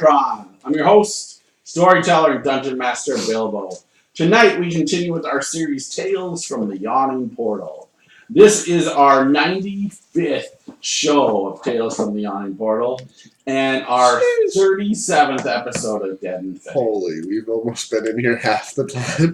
Necron. I'm your host, storyteller, and dungeon master Bilbo. Tonight we continue with our series Tales from the Yawning Portal. This is our 95th show of Tales from the Yawning Portal and our 37th episode of Dead and Thay. Holy, we've almost been in here half the time.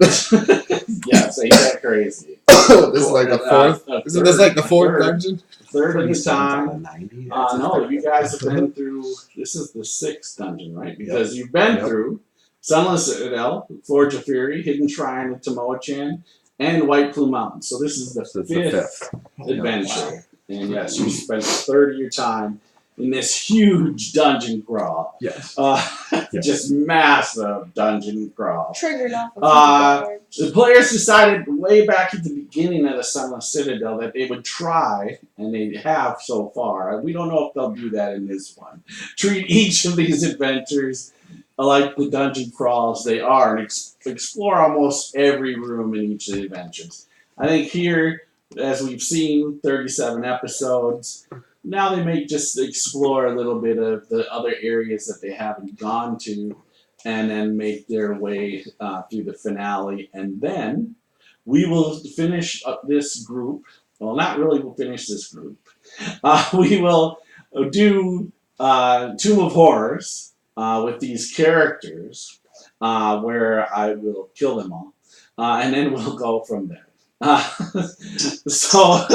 Yes, ain't that crazy? This is like the fourth. Isn't this like the fourth dungeon? Third of the time. 90. No, you guys have been through. This is the 6th dungeon, right? Because you've been through Sunless Citadel, Forge of Fury, Hidden Shrine of Tomoe-chan, and White Plume Mountain. So this is the fifth adventure. And yes, you spent a third of your time in this huge dungeon crawl. Yes. Just massive dungeon crawl. Triggered off of The players decided way back at the beginning of the Sunless Citadel that they would try, and they have so far. We don't know if they'll do that in this one. Treat each of these adventures like the dungeon crawls they are, and explore almost every room in each of the adventures. I think here, as we've seen, 37 episodes. Now they may just explore a little bit of the other areas that they haven't gone to, and then make their way through the finale. And then we will finish up this group. Well, not really we'll finish this group. We will do Tomb of Horrors with these characters, where I will kill them all. And then we'll go from there. So...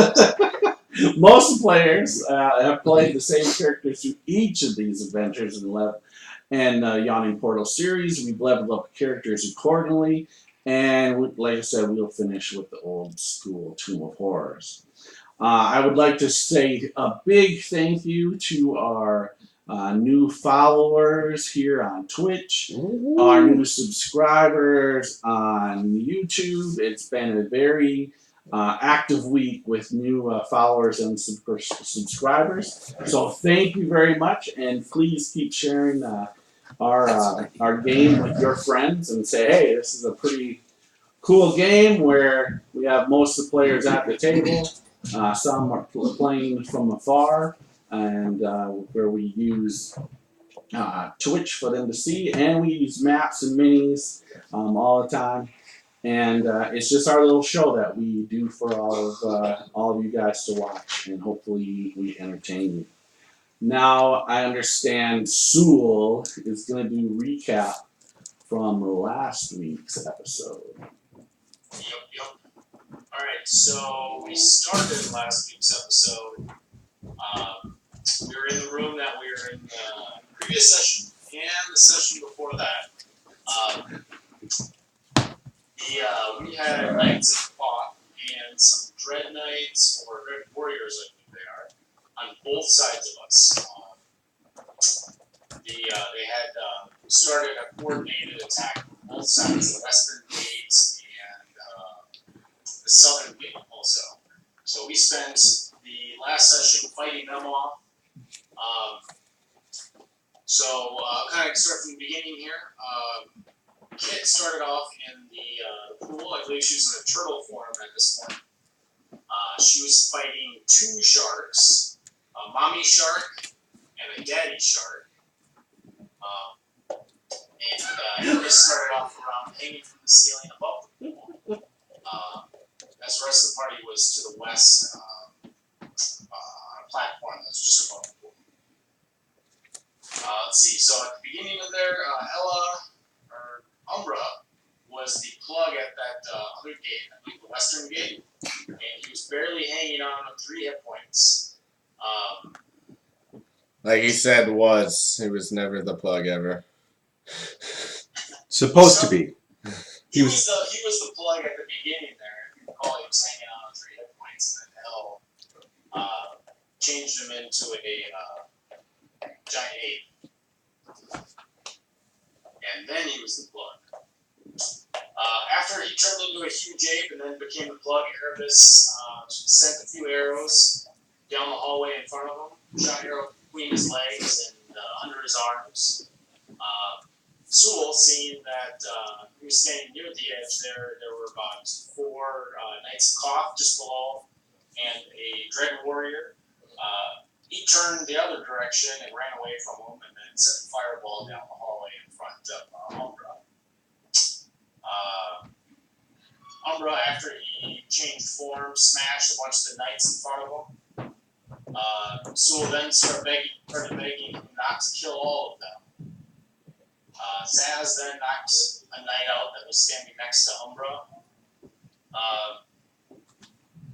Most players have played the same characters through each of these adventures in Yawning Portal series. We've leveled up characters accordingly, and like I said, we'll finish with the old school Tomb of Horrors. I would like to say a big thank you to our new followers here on Twitch, our new subscribers on YouTube. It's been a very active week with new followers and subscribers. So thank you very much, and please keep sharing our game with your friends and say, hey, this is a pretty cool game where we have most of the players at the table. Some are playing from afar, and where we use Twitch for them to see, and we use maps and minis all the time. And it's just our little show that we do for all of you guys to watch, and hopefully we entertain you. Now I understand Sewell is going to do recap from last week's episode. Yep. All right, so we started last week's episode. We were in the room that we were in the previous session and the session before that. We had knights of fought and some dread knights or dread warriors, I think they are, on both sides of us. They had started a coordinated attack from both sides, the western gate and the southern gate also. So we spent the last session fighting them off. Kind of start from the beginning here. Kit started off in the pool. I believe she was in a turtle form at this point. She was fighting two sharks, a mommy shark and a daddy shark. And they started off around hanging from the ceiling above the pool. As the rest of the party was to the west on a platform that was just above the pool. Let's see. So at the beginning of there, Umbra was the plug at that other gate, I believe the western gate, and he was barely hanging on with 3 hit points. Like he said, he was never the plug ever. Supposed to be. He was the plug at the beginning there. If you recall, he was hanging on with 3 hit points, and then Hell changed him into a giant ape. And then he was the plug. After he turned into a huge ape and then became the plug, Erebus sent a few arrows down the hallway in front of him, shot an arrow between his legs and under his arms. Sewell, seeing that he was standing near the edge there were about 4 Knights of Koth just below, and a Dread Warrior. He turned the other direction and ran away from him, and then and set a fireball down the hallway in front of Umbra. Umbra, after he changed form, smashed a bunch of the knights in front of him. Sewell then started begging him not to kill all of them. Zaz then knocked a knight out that was standing next to Umbra.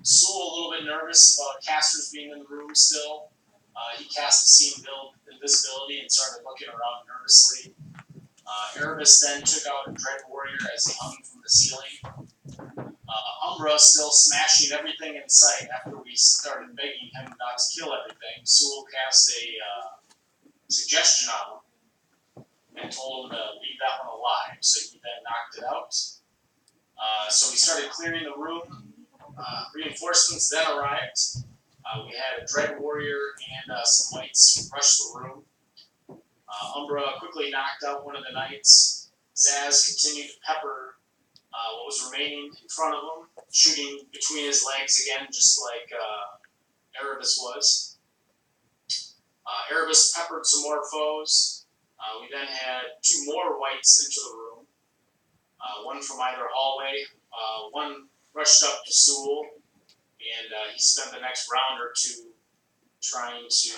Sewell, a little bit nervous about casters being in the room still. He cast a scene build invisibility and started looking around nervously. Erebus then took out a dread warrior as he hung from the ceiling. Umbra, still smashing everything in sight after we started begging him not to kill everything, Sewell cast a suggestion on him and told him to leave that one alive, so he then knocked it out. So we started clearing the room. Reinforcements then arrived. We had a dread warrior and some knights rush the room. Umbra quickly knocked out one of the knights. Zaz continued to pepper what was remaining in front of him, shooting between his legs again, just like Erebus was. Erebus peppered some more foes. We then had two more whites into the room, one from either hallway. One rushed up to Sewell, and he spent the next round or two trying to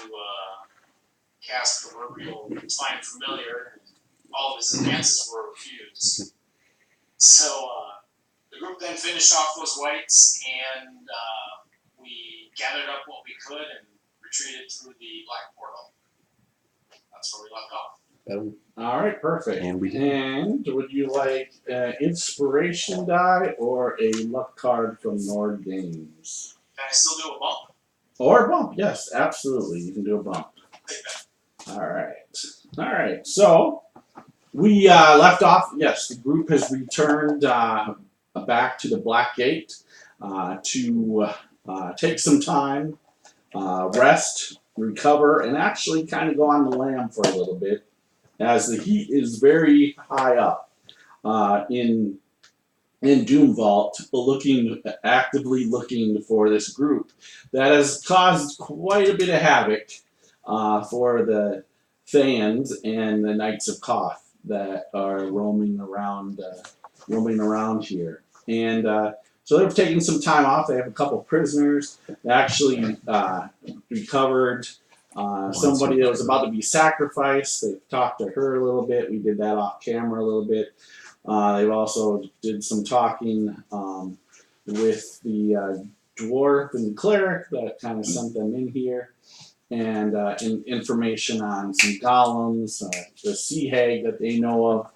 cast proverbial Find Familiar. All of his advances were refused. So the group then finished off those whites, and we gathered up what we could and retreated through the black portal. That's where we left off. All right, perfect. And we did. And would you like an inspiration die or a luck card from Nord Games? Can I still do a bump? Or a bump? Yes, absolutely. You can do a bump. Take that. All right. So we left off. Yes, the group has returned back to the Black Gate to take some time, rest, recover, and actually kind of go on the lam for a little bit, as the heat is very high up in Doom Vault, actively looking for this group that has caused quite a bit of havoc for the Thayans and the Knights of Koth that are roaming around here. And so they've taken some time off. They have a couple prisoners. They actually recovered somebody that was about to be sacrificed. They've talked to her a little bit. We did that off camera a little bit. They've also did some talking with the dwarf and the cleric that kind of sent them in here, and information on some golems, the sea hag that they know of,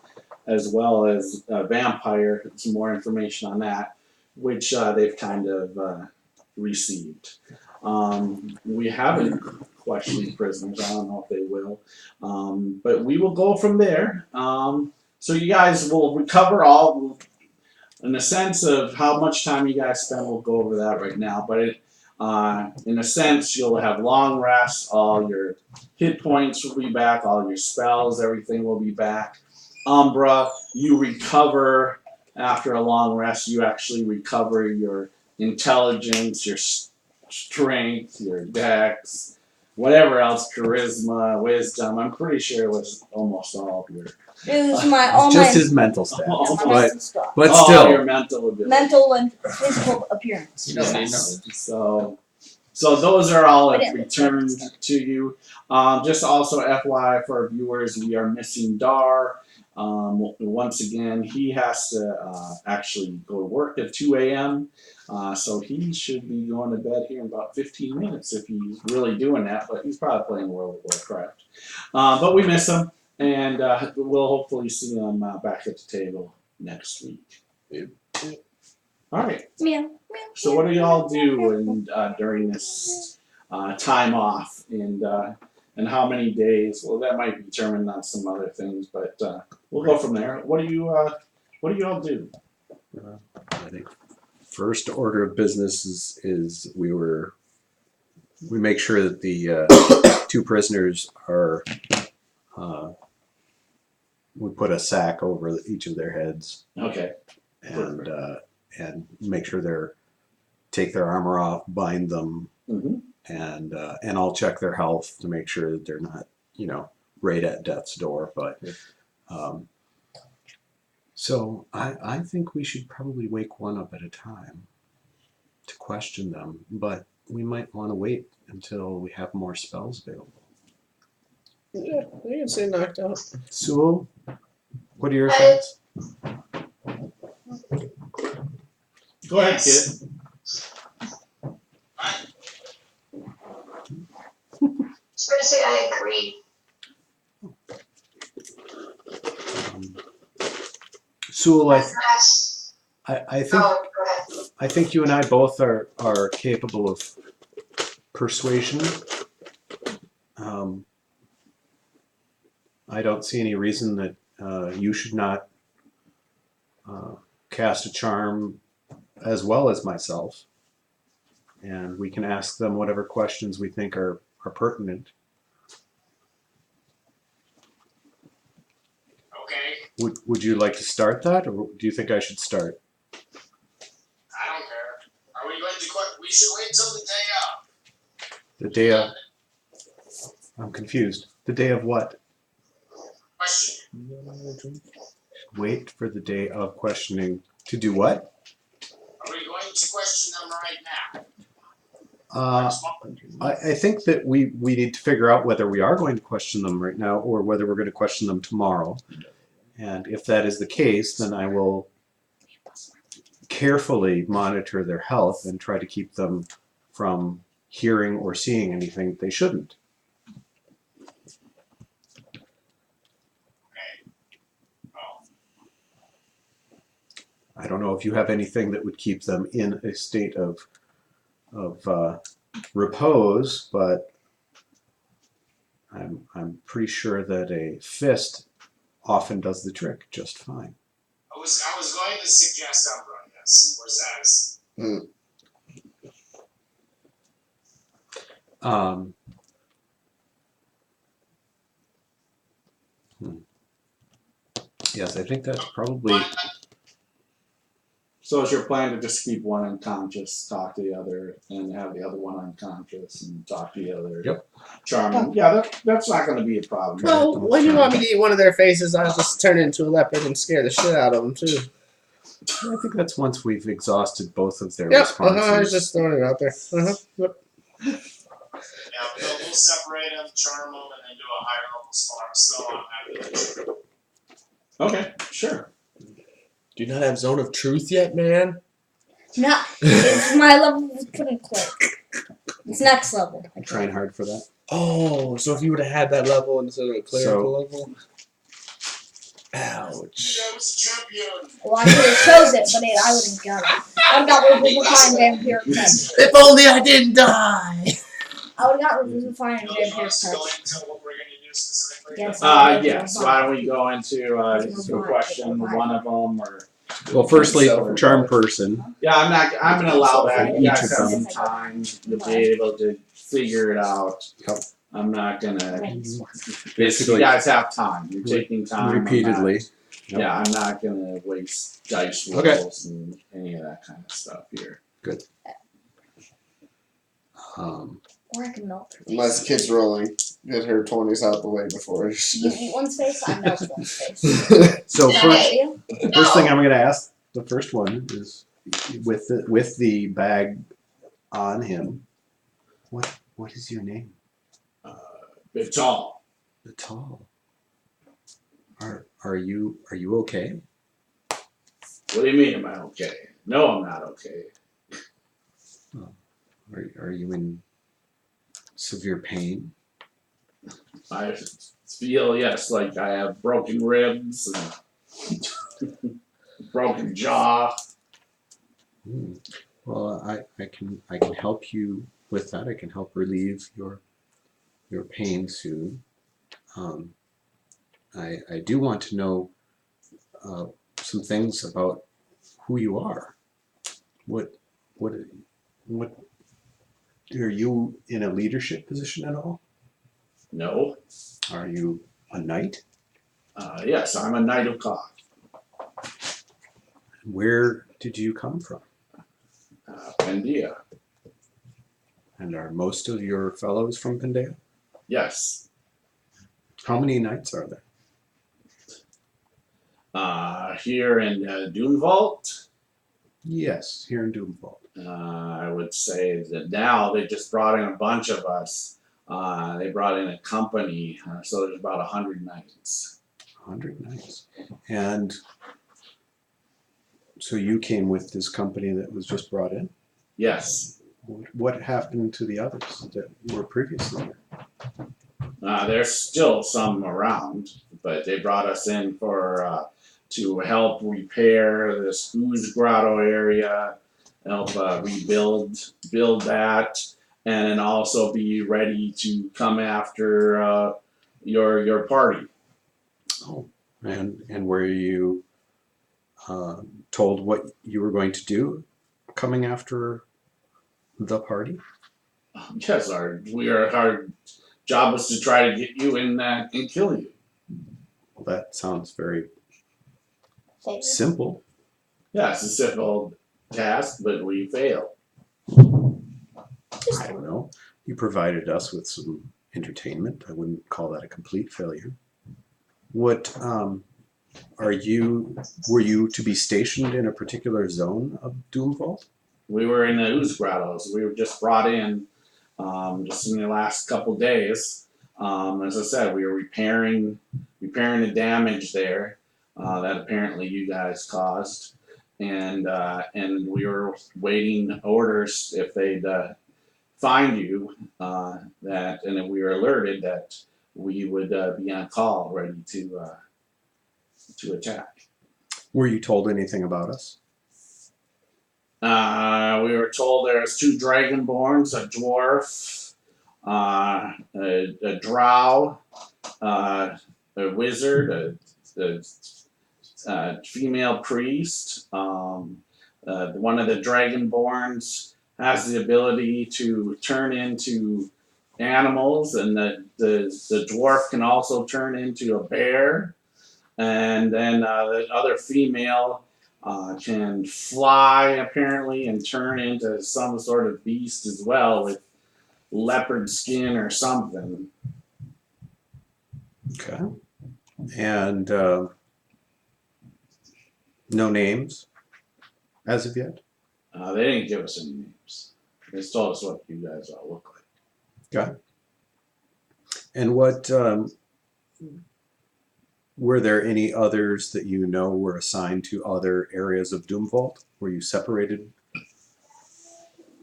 as well as a vampire. Some more information on that, which they've kind of received. We haven't questioned prisoners. I don't know if they will, but we will go from there. So you guys will recover all, in the sense of how much time you guys spend. We'll go over that right now, but in a sense, you'll have long rests. All your hit points will be back. All your spells, everything will be back. Umbra, you recover after a long rest. You actually recover your intelligence, your strength, your dex, whatever else, charisma, wisdom. I'm pretty sure it was almost all of your. It was all Just my his mental stats. my mental stuff. But all still, your mental ability. Mental and physical appearance. You don't need Yes. So those are all I didn't returned to you. Just also FYI for our viewers, we are missing Dar. Once again, he has to actually go to work at 2 a.m. So he should be going to bed here in about 15 minutes if he's really doing that. But he's probably playing World of Warcraft. But we miss him, and we'll hopefully see him back at the table next week. Yep. All right. Meow. So what do y'all do during this time off, and how many days? Well, that might be determined on some other things, but we'll go from there. What do you all do? I think first order of business is we make sure that the two prisoners are. We put a sack over each of their heads. Okay. And make sure take their armor off, bind them, Mm-hmm. and I'll check their health to make sure that they're not, right at death's door. But so I think we should probably wake one up at a time to question them, but we might want to wait until we have more spells available. Yeah, we can say knocked out. Sewell, what are your thoughts? Go ahead, kid. Just gonna say I agree. Sewell, That's, I think oh, go ahead. I think you and I both are capable of persuasion. I don't see any reason that you should not cast a charm as well as myself, and we can ask them whatever questions we think are pertinent. Okay, Would you like to start that, or do you think I should start? I don't care. Are we going to we should wait till the day of. The day of... I'm confused. The day of what? Question. Wait for the day of questioning. To do what? Are we going to question them right now? I think that we need to figure out whether we are going to question them right now or whether we're going to question them tomorrow. And if that is the case, then I will carefully monitor their health and try to keep them from hearing or seeing anything they shouldn't. I don't know if you have anything that would keep them in a state of repose, but I'm pretty sure that a fist often does the trick just fine. I was going to suggest Umbra, yes, or Zaz. Yes, I think that's probably... So is your plan to just keep one unconscious, talk to the other, and have the other one unconscious and talk to the other? Yep. Charming. Yeah, that's not going to be a problem. Well, when you want me to eat one of their faces, I'll just turn into a leopard and scare the shit out of them too. I think that's once we've exhausted both of their Yep. responses. I was just throwing it out there. Yep. Yeah, we'll separate them, charm them, and then do a higher level spell on them. Okay, sure. Do you not have Zone of Truth yet, man? No, it's my level was pretty close. It's next level. I'm trying hard for that. Oh, so if you would have had that level instead of a clerical level? Ouch. I was a champion. Well, I could have chose it, but I wouldn't got it. I would have got Revivifying Vampire Cut. If only I didn't die! I would have got Revivifying You Vampire want us to go Cut. into what we're going to do specifically? Yes. Yes. Why don't we go into a question, one of them, or Well, firstly, charm person. yeah, I'm gonna allow that. You guys Each of have them. some time to be able to figure it out. Yep. I'm not gonna. Basically, you guys have time. You're taking time. repeatedly. I'm not, yeah, I'm not gonna waste dice Okay. rolls and any of that kind of stuff here. Or I can melt her. Unless Kid's rolling, get her 20s out the way before she. You eat one's face, I melt one's face. So Is that first, you? first thing I'm going to ask, the first one is with the bag on him. What is your name? It's all. Vital. Are you okay? What do you mean? Am I okay? No, I'm not okay. Are you in severe pain? I feel like I have broken ribs and broken jaw. Well, I can help you with that. I can help relieve your pain soon. I do want to know some things about who you are. What are you in a leadership position at all? No. Are you a knight? Yes, I'm a knight of Koth. Where did you come from? Pandia. And are most of your fellows from Pandea? Yes. How many nights are there? Here in Doom Vault, Yes, here in Doomvault. I would say that now they just brought in a bunch of us. They brought in a company, so there's about 100 nights. 100 nights. And so you came with this company that was just brought in? Yes, What happened to the others that were previously here? there's still some around, but they brought us in for to help repair this Ooze Grotto area, help build that, and then also be ready to come after your party. Oh, and were you told what you were going to do coming after the party? Yes, our job was to try to get you in and kill you. Well, that sounds very Say it. simple. Yeah, it's a simple task, but we failed. I don't know. You provided us with some entertainment. I wouldn't call that a complete failure. What were you to be stationed in a particular zone of Doomvault? We were in the Ooze Grottos. We were just brought in just in the last couple days. As I said, we were repairing the damage there that apparently you guys caused, and we were waiting orders if they'd find you. That and then we were alerted that we would be on call, ready to attack. Were you told anything about us? We were told there was 2 dragonborns, a dwarf, a drow, a wizard, a female priest. One of the dragonborns has the ability to turn into animals, and the dwarf can also turn into a bear. And then the other female can fly apparently and turn into some sort of beast as well with leopard skin or something. Okay. And no names as of yet? They didn't give us any names. They just told us what you guys all look like. Got it. And what were there any others that you know were assigned to other areas of Doomvault? Were you separated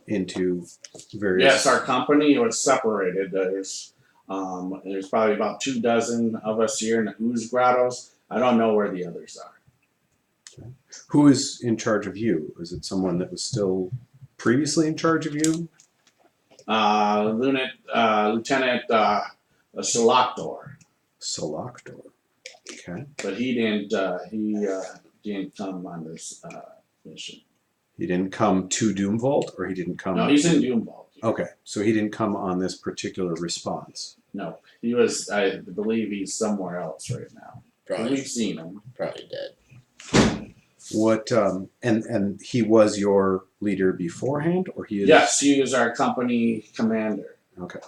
into various? Yes, our company was separated. There's probably about 24 of us here in the Ooze Grottos. I don't know where the others are. Okay. Who is in charge of you? Is it someone that was still previously in charge of you? Lieutenant Shalakdor. Soloctor. Okay. But he didn't come on this mission. He didn't come to Doomvault, or he didn't come? No, he's in Doomvault. Okay, so he didn't come on this particular response. No, he was. I believe he's somewhere else right now. We've seen him. Probably dead. What? And he was your leader beforehand, or he is? Yes, he was our company commander. Okay.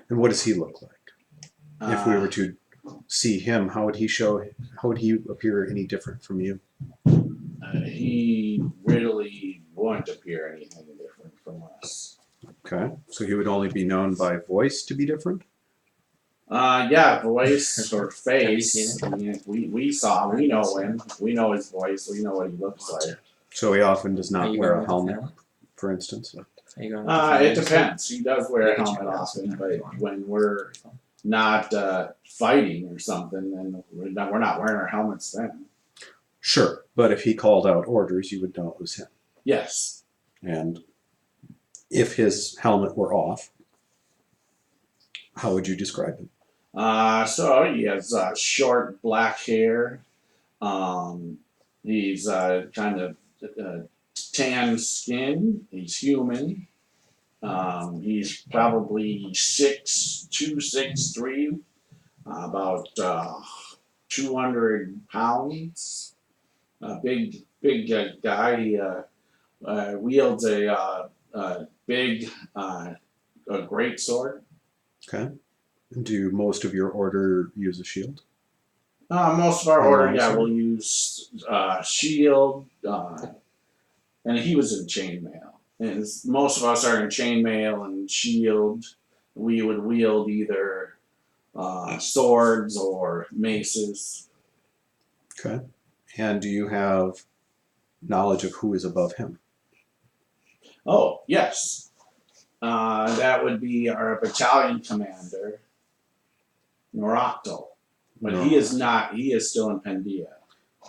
And what does he look like? If we were to see him, how would he appear any different from you? He really wouldn't appear anything different from us. Okay, so he would only be known by voice to be different? Yeah, voice or face. Have I mean, we saw him. We know him. We know his voice. We know what he looks like. So he often does Are not you wear going a with the helmet, family? for instance? Are you going with the It family? depends. He does wear a Look at helmet you guys. often, but when we're not fighting or something, then we're not wearing our helmets then. Sure, but if he called out orders, you would know it was him. Yes. And if his helmet were off, how would you describe him? So he has short black hair. He's kind of tan skin. He's human. He's probably 6'2", 6'3", about 200 pounds. Big guy. He wields a big, a great sword. Okay. Do most of your order use a shield? Most of our And order, long yeah, sword? we'll use shield, and he was in chainmail. And most of us are in chainmail and shield. We would wield either swords or maces. Okay. And do you have knowledge of who is above him? Oh, yes. That would be our battalion commander, Norocto. But No. he is not, he is still in Pandia.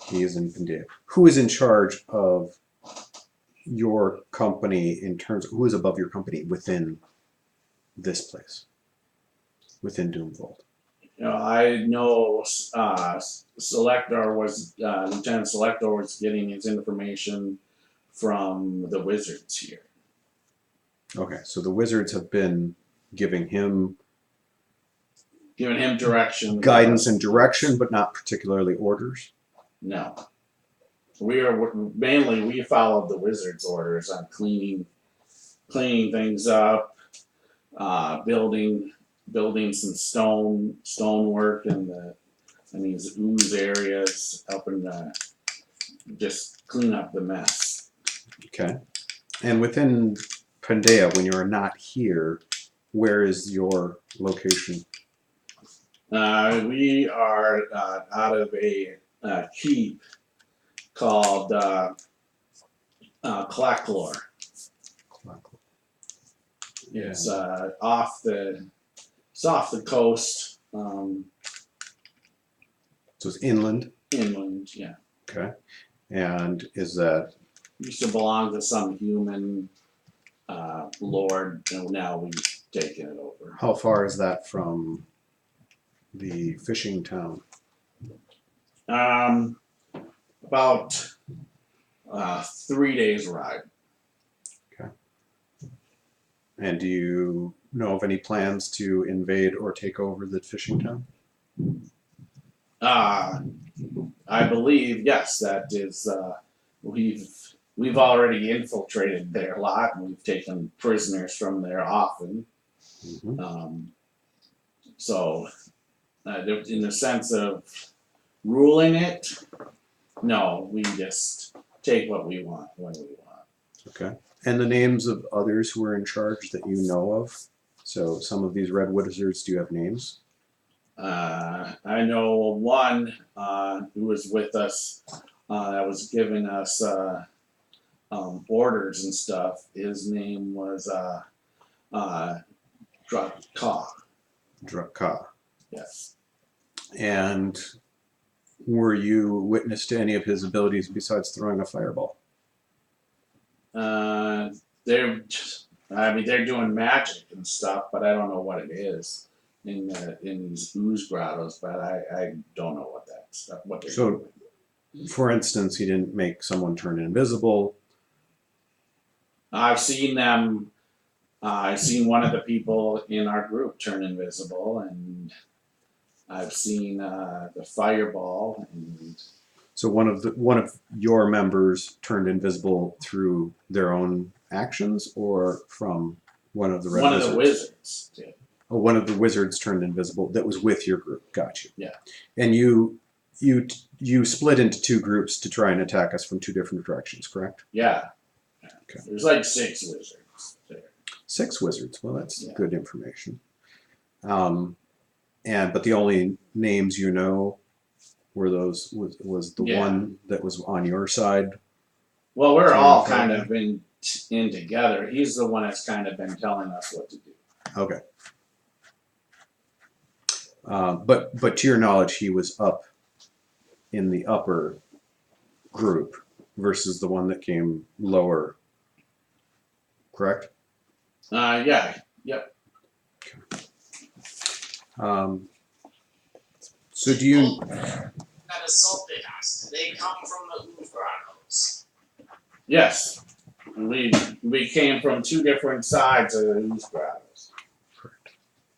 He is in India. Who is in charge of your company in terms of who is above your company within this place? Within Doomvault? I know Selector was, Lieutenant Selector was getting his information from the wizards here. Okay, so the wizards have been giving him Giving him direction. guidance and direction, but not particularly orders. No. We followed the wizard's orders on cleaning things up, building some stonework in these ooze areas, helping just clean up the mess. Okay. And within Pandea, when you're not here, where is your location? We are out of a keep called Clacklor. It's off the coast, So it's inland. inland. Yeah, Okay. And is that used to belong to some human lord, and now we've taken it over. how far is that from the fishing town? About 3 days ride. And do you know of any plans to invade or take over the fishing town? I believe yes, that is. We've already infiltrated there a lot, and we've taken prisoners from there often. Mm-hmm. So, in the sense of ruling it, no, we just take what we want when we want. Okay. And the names of others who are in charge that you know of? So some of these red wizards, do you have names? I know one who was with us that was giving us orders and stuff. His name was Drakka. Drakka. Yes. And were you witness to any of his abilities besides throwing a fireball? They're doing magic and stuff, but I don't know what it is in these ooze grottos. But I don't know what that stuff. What they're So, doing. for instance, he didn't make someone turn invisible. I've seen them. I've seen one of the people in our group turn invisible, and I've seen the fireball. And So one of your members turned invisible through their own actions, or from one of the red one wizards? of the wizards did. Oh, one of the wizards turned invisible that was with your group. Got you. Yeah. And you split into two groups to try and attack us from two different directions, correct? Yeah. Okay. There's like 6 wizards there. 6 wizards. Well, that's Yeah. good information. But the only names you know were those was the Yeah. one that was on your side. Well, we're So all you're kind okay. of in together. He's the one that's kind of been telling us what to do. Okay. But to your knowledge, he was up in the upper group versus the one that came lower. Correct? Yeah. Yep. So do you? That assaulted us. They come from the ooze grottos. Yes. We came from 2 different sides of the ooze grottos.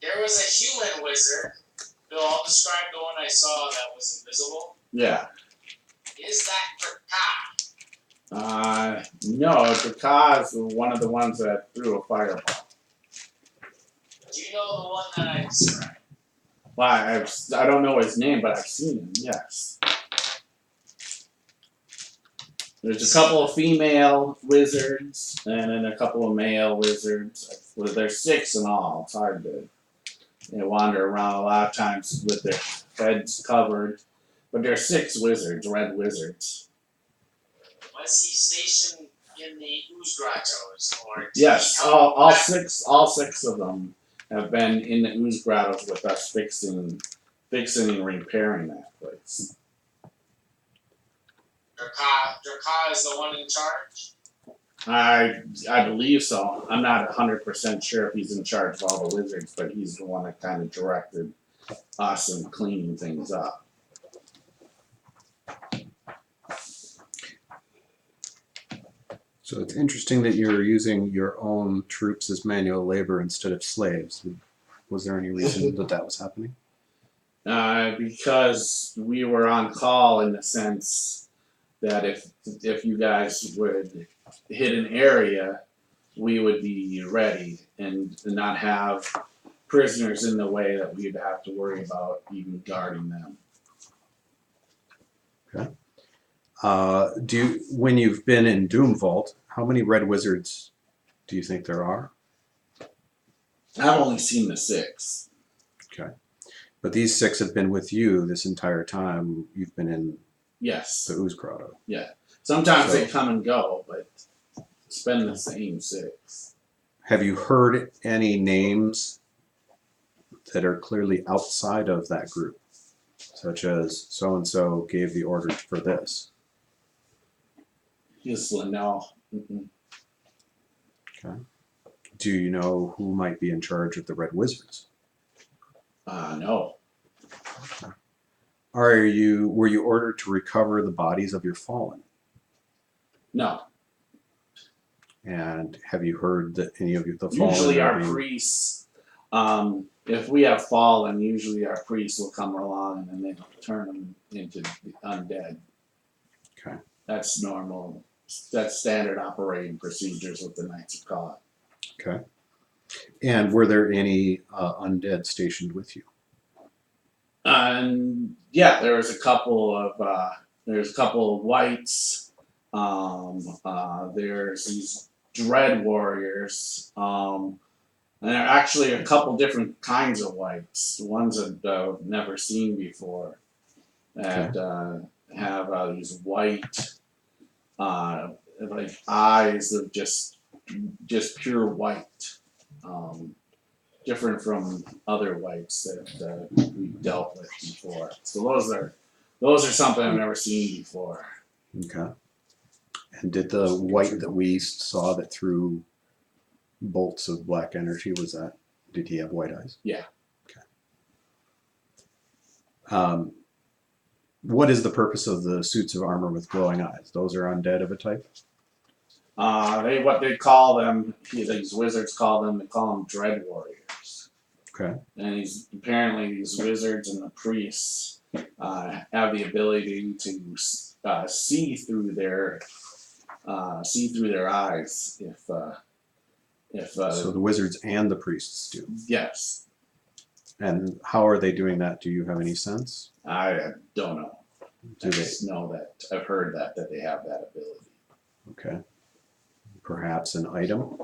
There was a human wizard. Bill, I'll describe the one I saw that was invisible. Yeah. Is that Drakka? No, Drakka is one of the ones that threw a fireball. Do you know the one that I described? Well, I don't know his name, but I've seen him. Yes. There's a couple of female wizards and then a couple of male wizards. Well, there's 6 in all. It's hard to. They wander around a lot of times with their heads covered, but there's 6 wizards, red wizards. Was he stationed in the ooze grottos, or did Yes, he help all six of them have been in the ooze grottos with us fixing and repairing that place. Draka is the one in charge? I believe so. I'm not 100% sure if he's in charge of all the wizards, but he's the one that kind of directed us in cleaning things up. So it's interesting that you're using your own troops as manual labor instead of slaves. Was there any reason that was happening? Because we were on call in the sense that if you guys would hit an area, we would be ready and not have prisoners in the way that we'd have to worry about even guarding them. Okay. When you've been in Doom Vault, how many red wizards do you think there are? I've only seen the 6. Okay. But these 6 have been with you this entire time you've been in Yes. the Ooze Grotto. Yeah. Sometimes So- they come and go, but it's been the same 6. Have you heard any names that are clearly outside of that group? Such as so-and-so gave the order for this. Just no. Mm-mm. Okay. Do you know who might be in charge of the Red Wizards? No. Were you ordered to recover the bodies of your fallen? No. And have you heard that any of the fallen Usually are our being- priests, if we have fallen, usually our priests will come along and then they turn them into the undead. Okay. That's normal. That's standard operating procedures with the Knights of Cod. Okay. And were there any undead stationed with you? Yeah, there's a couple of whites. There's these dread warriors. And there are actually a couple different kinds of whites. Ones that I've never seen before. That have these white, like eyes of just pure white. Different from other whites that we've dealt with before. So those are something I've never seen before. Okay. And did the white that we saw that threw bolts of black energy, did he have white eyes? Yeah. Okay. What is the purpose of the suits of armor with glowing eyes? Those are undead of a type? What they call them, these wizards call them dread warriors. Okay. And apparently these wizards and the priests have the ability to see through their eyes So the wizards and the priests do. yes. And how are they doing that? Do you have any sense? I don't know. Do I they? just know that I've heard that they have that ability. Okay. Perhaps an item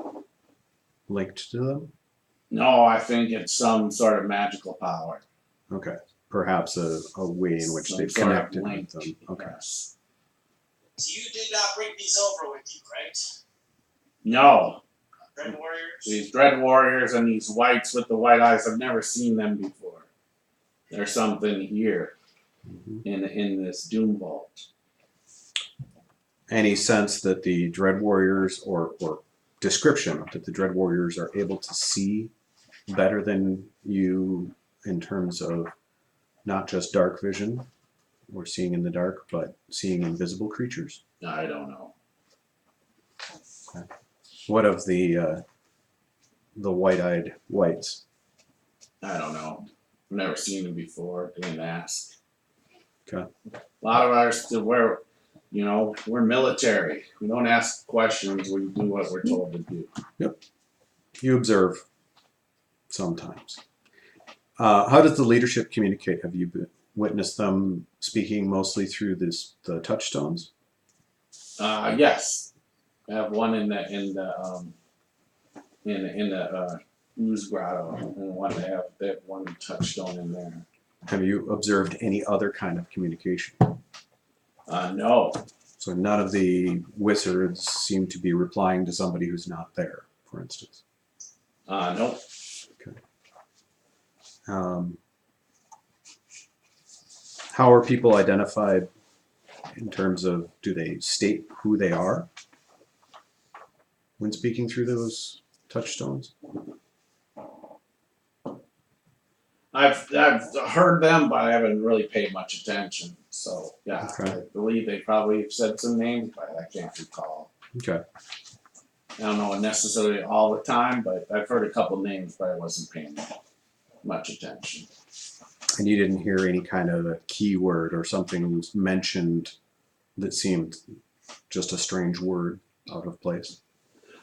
linked to them? No, I think it's some sort of magical power. Okay. Perhaps a way in which Some they've sort of connected link. with them. Okay. Yes. So you did not bring these over with you, right? No, Dread Warriors? these dread warriors and these whites with the white eyes, I've never seen them before. There's something here Mhm. in this Doom Vault. Any sense that the Dread Warriors or description that the Dread Warriors are able to see better than you in terms of not just dark vision or seeing in the dark, but seeing invisible creatures? I don't know. What of the white-eyed whites? I don't know. I've never seen them before. Didn't ask. Okay. A lot of ours, we're military. We don't ask questions. We do what we're told to do. You observe sometimes. How does the leadership communicate? Have you witnessed them speaking mostly through the touchstones? Yes. I have one in the ooze grotto, and one they have one touchstone in there. Have you observed any other kind of communication? No. So none of the wizards seem to be replying to somebody who's not there, for instance. Nope. How are people identified in terms of, do they state who they are when speaking through those touchstones? I've heard them, but I haven't really paid much attention. So yeah, Okay. I believe they probably have said some names, but I can't recall. Okay. I don't know necessarily all the time, but I've heard a couple names, but I wasn't paying much attention. And you didn't hear any kind of a keyword or something mentioned that seemed just a strange word out of place?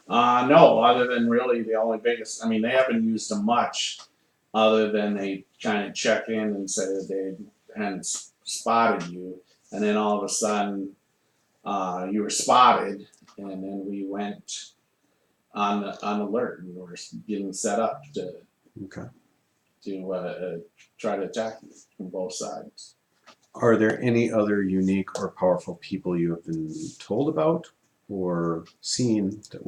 No, other than really the only biggest, I mean, they haven't used them much other than they kind of check in and say that they hadn't spotted you. And then all of a sudden, you were spotted, and then we went on alert and we were getting set up to Okay. try to attack you from both sides. Are there any other unique or powerful people you have been told about or seen that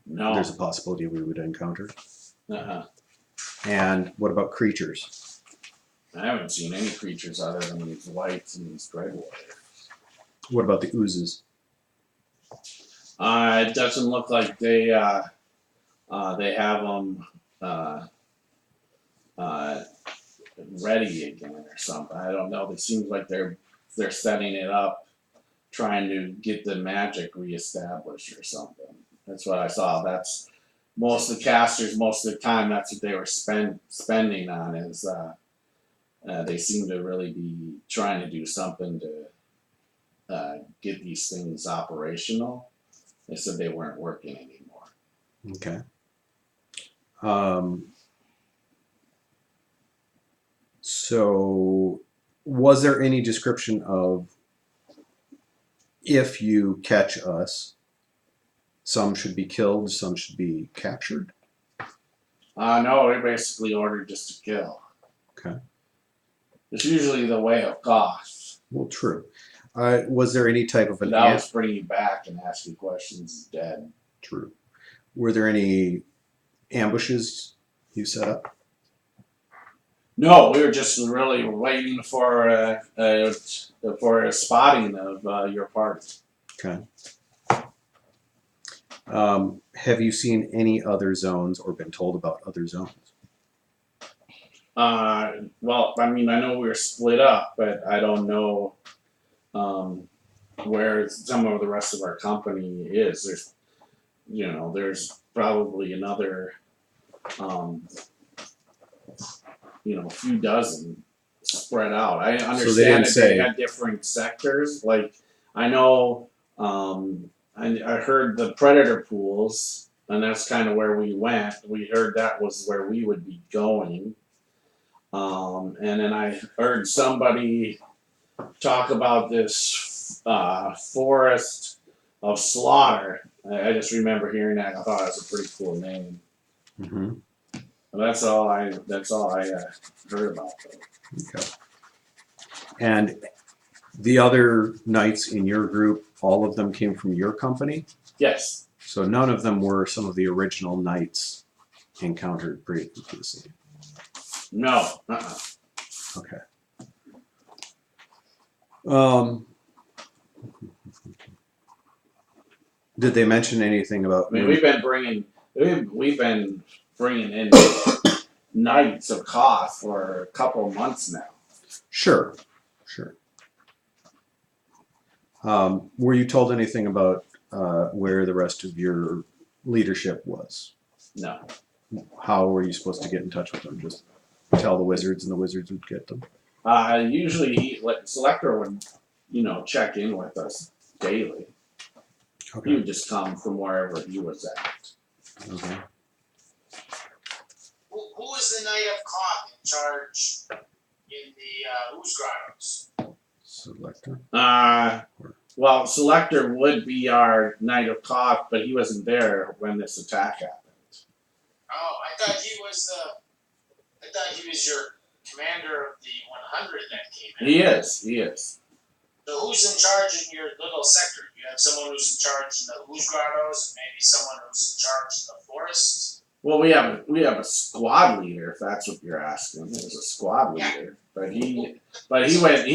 No. there's a possibility we would encounter? Uh-huh. And what about creatures? I haven't seen any creatures other than these whites and these gray warriors. What about the oozes? It doesn't look like they have them ready again or something. I don't know. It seems like they're setting it up, trying to get the magic reestablished or something. That's what I saw. That's most of the casters. Most of the time, that's what they were spending on. Is they seem to really be trying to do something to get these things operational. They said they weren't working anymore. Okay. So, was there any description of if you catch us, some should be killed, some should be captured? No, they basically ordered just to kill. Okay. It's usually the way of Goth. Well, true. Was there any type of an That was bring you back and ask you questions is dead. True. Were there any ambushes you set up? No, we were just really waiting for a spotting of your party. Okay. Have you seen any other zones or been told about other zones? Well, I mean, I know we were split up, but I don't know where some of the rest of our company is. There's probably another, a few dozen spread out. I understand that they had different sectors. Like, I know, I heard the predator pools, and that's kind of where we went. We heard that was where we would be going. And then I heard somebody talk about this forest of slaughter. I just remember hearing that. I thought it was a pretty cool name. Mm-hmm. That's all I heard about though. Okay. And the other knights in your group, all of them came from your company? Yes. So none of them were some of the original knights encountered previously? No. Okay. Did they mention anything about? I mean, we've been bringing in knights of Koth for a couple of months now. Sure. Were you told anything about where the rest of your leadership was? No. How were you supposed to get in touch with them? Just tell the wizards, and the wizards would get them. Usually, Selector would, check in with us daily. Okay. He would just come from wherever he was at. Okay. who was the Knight of Cloth in charge in the Ooze Grottos? Selector. Well, Selector would be our Knight of Koth, but he wasn't there when this attack happened. Oh, I thought he was your commander of the 100 that came in. He is. So who's in charge in your little sector? You have someone who's in charge in the Ooze Grottos, and maybe someone who's in charge in the forests. Well, we have a squad leader, if that's what you're asking. There's a squad leader, but he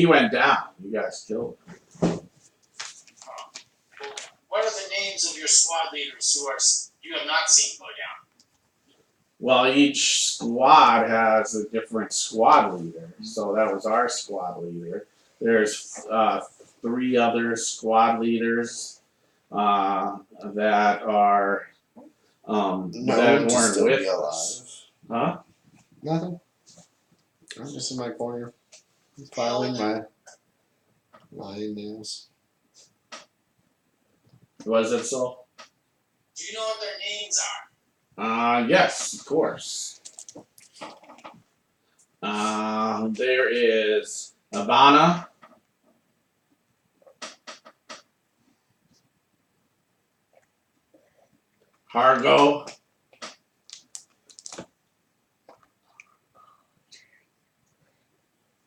went down. You guys killed him. What are the names of your squad leaders who you have not seen go down? Well, each squad has a different squad leader, so that was our squad leader. There's 3 other squad leaders that are that to weren't still with be us. Huh? Nothing. I'm just in my corner, filing my lion nails. Was it so? Do you know what their names are? Yes, of course. There is Ivana, Hargo,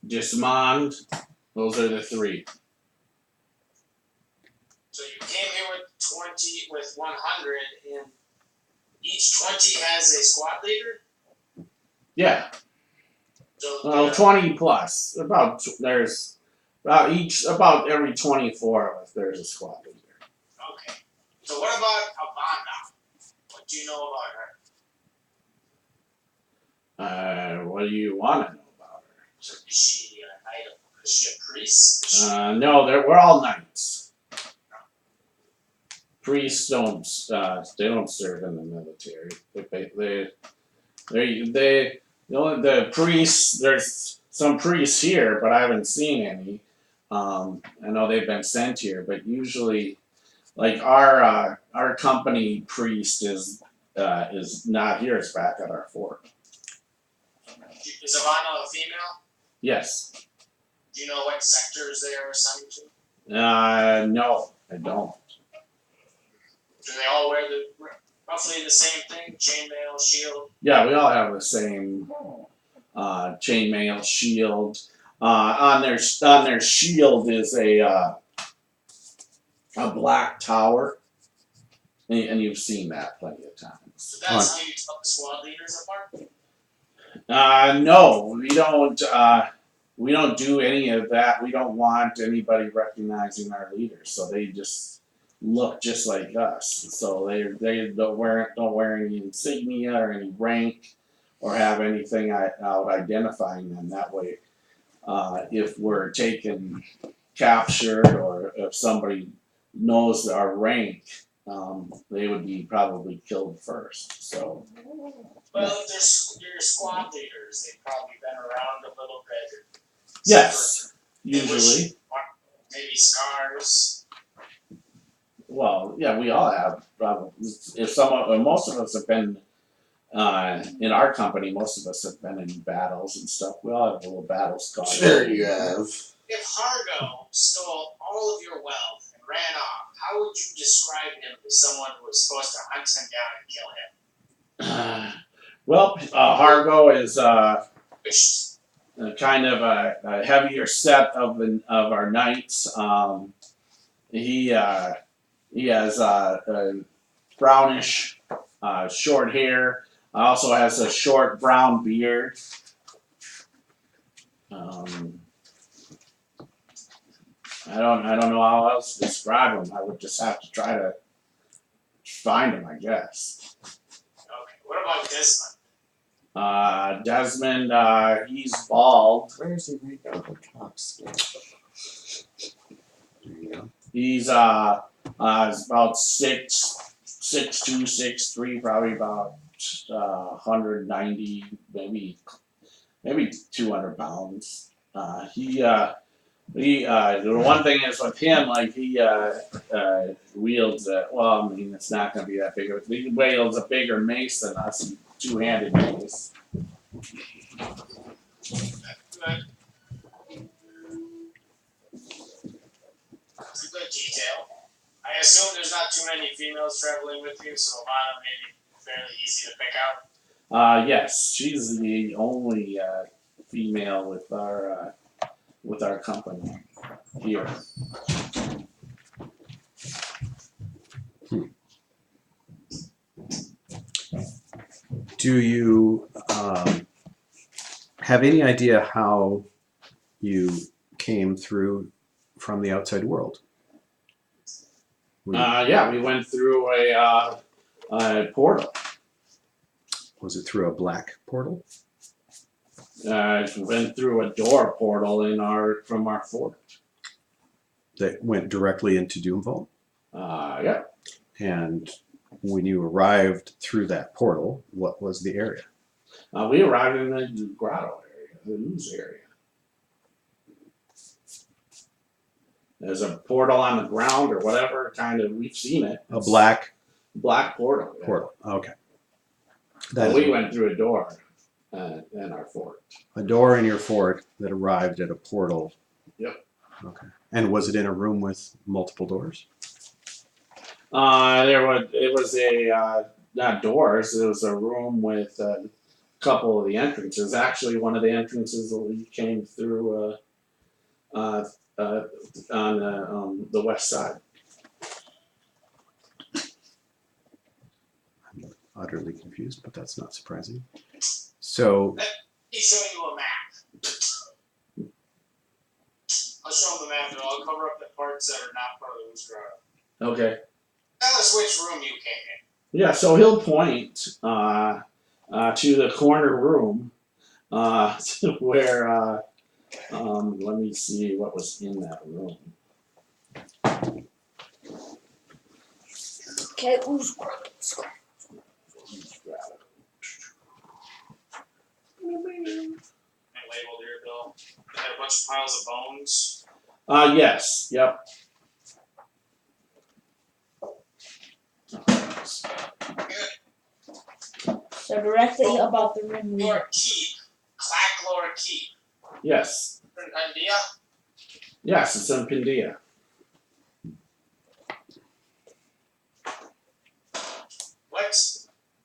Dismond. Those are the 3. So you came here with 100, and each 20 has a squad leader. Yeah. So Well, 20 plus. There's about every 24 of us. There's a squad leader. okay. So what about Avanda? What do you know about her? What do you want to know about So is she an item? Is she a priest? Is she her? No, we're all knights. Priests don't they don't serve in the military. The priests. There's some priests here, but I haven't seen any. I know they've been sent here, but usually, like our company priest is not here. It's back at our fort. is Avanda a female? Yes. Do you know what sectors they are assigned to? No, I don't. Do they all wear roughly the same thing? Chainmail, shield? Yeah, we all have the same chainmail shield. On their shield is a black tower, and you've seen that plenty of times. So that's how you tell the squad leaders apart? No, we don't. We don't do any of that. We don't want anybody recognizing our leaders, so they just look just like us. So they don't wear any insignia or any rank or have anything out identifying them. That way, if we're taken captured or if somebody knows our rank, they would be probably killed first. So. Well, if they're your squad leaders, they've probably been around a little bit. Yes, usually. Maybe scars. Well, yeah, we all have probably. Most of us have been in our company. Most of us have been in battles and stuff. We all have a little battle scars. Sure, you have. If Hargo stole all of your wealth and ran off, how would you describe him to someone who was supposed to hunt him down and kill him? Well, Hargo is Which kind of a heavier set of our knights. He has brownish short hair. Also has a short brown beard. I don't know how else to describe him. I would just have to try to find him, I guess. okay. What about Desmond? Desmond, he's bald. Where is he right now? The top skin. There you go. He's about 6'2", 6'3", probably about 190, maybe 200 pounds. The one thing is with him, like he wields well, I mean, it's not going to be that big. He wields a bigger mace than us. He two-handed mace. Good. It's a good detail. I assume there's not too many females traveling with you, so Alana may be fairly easy to pick out. Yes, she's the only female with our company here. Do you have any idea how you came through from the outside world? Yeah, we went through a portal. Was it through a black portal? We went through a door portal from our fort. That went directly into Doomvault? Yeah. And when you arrived through that portal, what was the area? We arrived in the grotto area, the ooze area. There's a portal on the ground or whatever, kind of, we've seen it. A black portal. Yeah. portal. Okay. But we went through a door in our fort. A door in your fort that arrived at a portal. Yep. Okay. And was it in a room with multiple doors? It was not doors, it was a room with a couple of the entrances. Actually, one of the entrances we came through on the west side. I'm utterly confused, but that's not surprising. So, Let me show you a map. I'll show him the map and I'll cover up the parts that are not part of the Woods Grotto. Okay. Tell us which room you came in. Yeah, so he'll point to the corner room where, let me see what was in that room. Okay, ooze. I labeled here, Bill. They had a bunch of piles of bones. Yes, yep. So directly above the room. Your keep. Clacklore Keep. Yes. Different idea? Yes, it's in Pindia. What?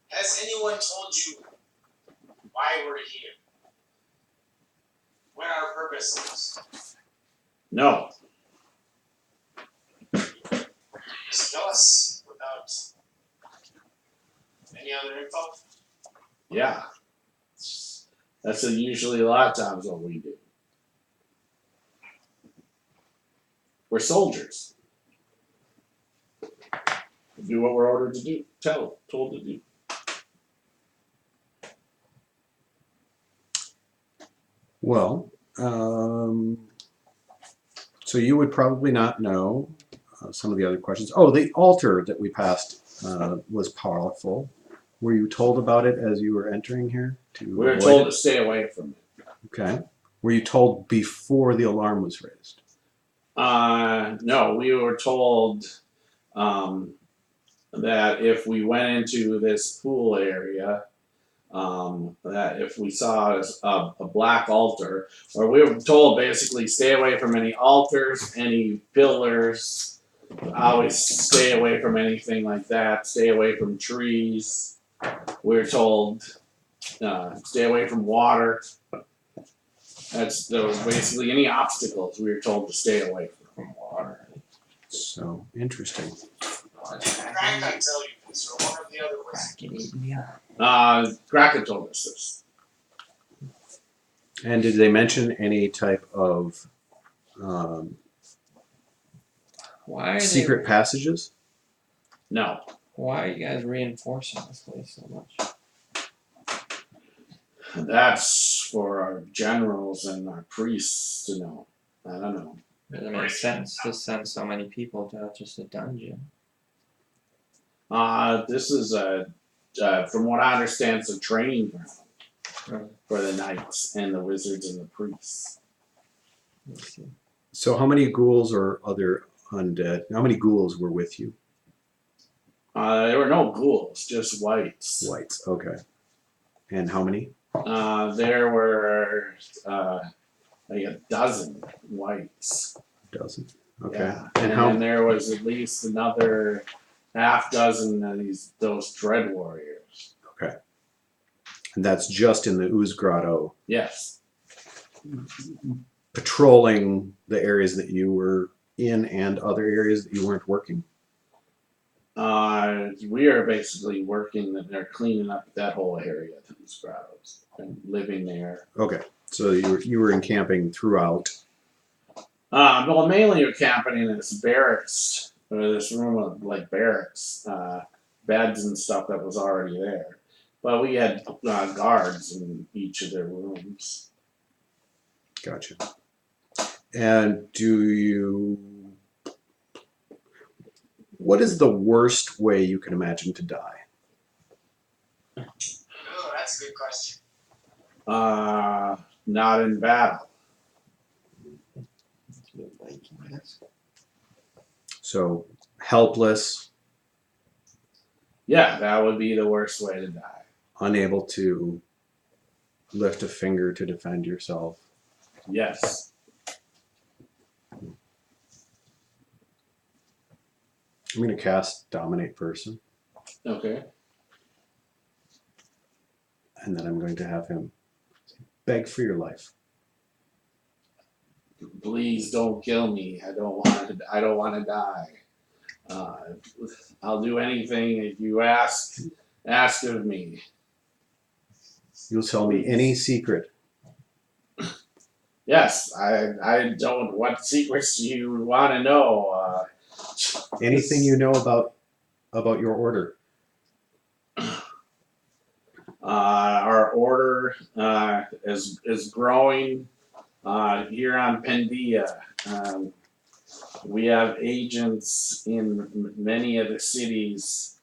Has anyone told you why we're here? What our purpose is? No. Just tell us without any other info? Yeah. That's usually a lot of times what we do. We're soldiers. We do what we're ordered to do, told to do. well, so you would probably not know some of the other questions. Oh, the altar that we passed was powerful. Were you told about it as you were entering here? We were avoid told it? to stay away from it. Okay. Were you told before the alarm was raised? No, we were told that if we went into this pool area, that if we saw a black altar, or we were told basically stay away from any altars, any pillars, always stay away from anything like that, stay away from trees. We were told stay away from water. There was basically any obstacles we were told to stay away from water. So interesting. Crack can tell you this, or one of the other ways. Kraken told us this. And did they mention any type of Why are secret passages? No. Why are you guys reinforcing this place so much? That's for our generals and our priests to know. I don't know. Doesn't make sense to send so many people to just a dungeon. This is from what I understand, it's a training ground Right. for the knights and the wizards and the priests. Let's see. So how many ghouls or other undead? How many ghouls were with you? There were no ghouls, just whites. Whites. Okay. And how many? There were like a dozen whites. Dozen. Okay. Yeah. And And how? then there was at least another half dozen of those dread warriors. Okay. And that's just in the Ooze Grotto, Yes. patrolling the areas that you were in and other areas that you weren't working. We are basically working that they're cleaning up that whole area, these grottos, and living there. Okay. So you were encamping throughout. Well, mainly we're camping in this barracks, or this room of like barracks, beds and stuff that was already there. But we had guards in each of their rooms. Gotcha. And what is the worst way you can imagine to die? Oh, that's a good question. Not in battle. So helpless, Yeah, that would be the worst way to die. unable to lift a finger to defend yourself. Yes. I'm going to cast Dominate Person, Okay. and then I'm going to have him beg for your life. Please don't kill me. I don't want to die. I'll do anything if you ask of me. You'll tell me any secret. Yes, I don't. What secrets do you want to know? Anything you know about your order. Our order is growing here on Pandia. We have agents in many of the cities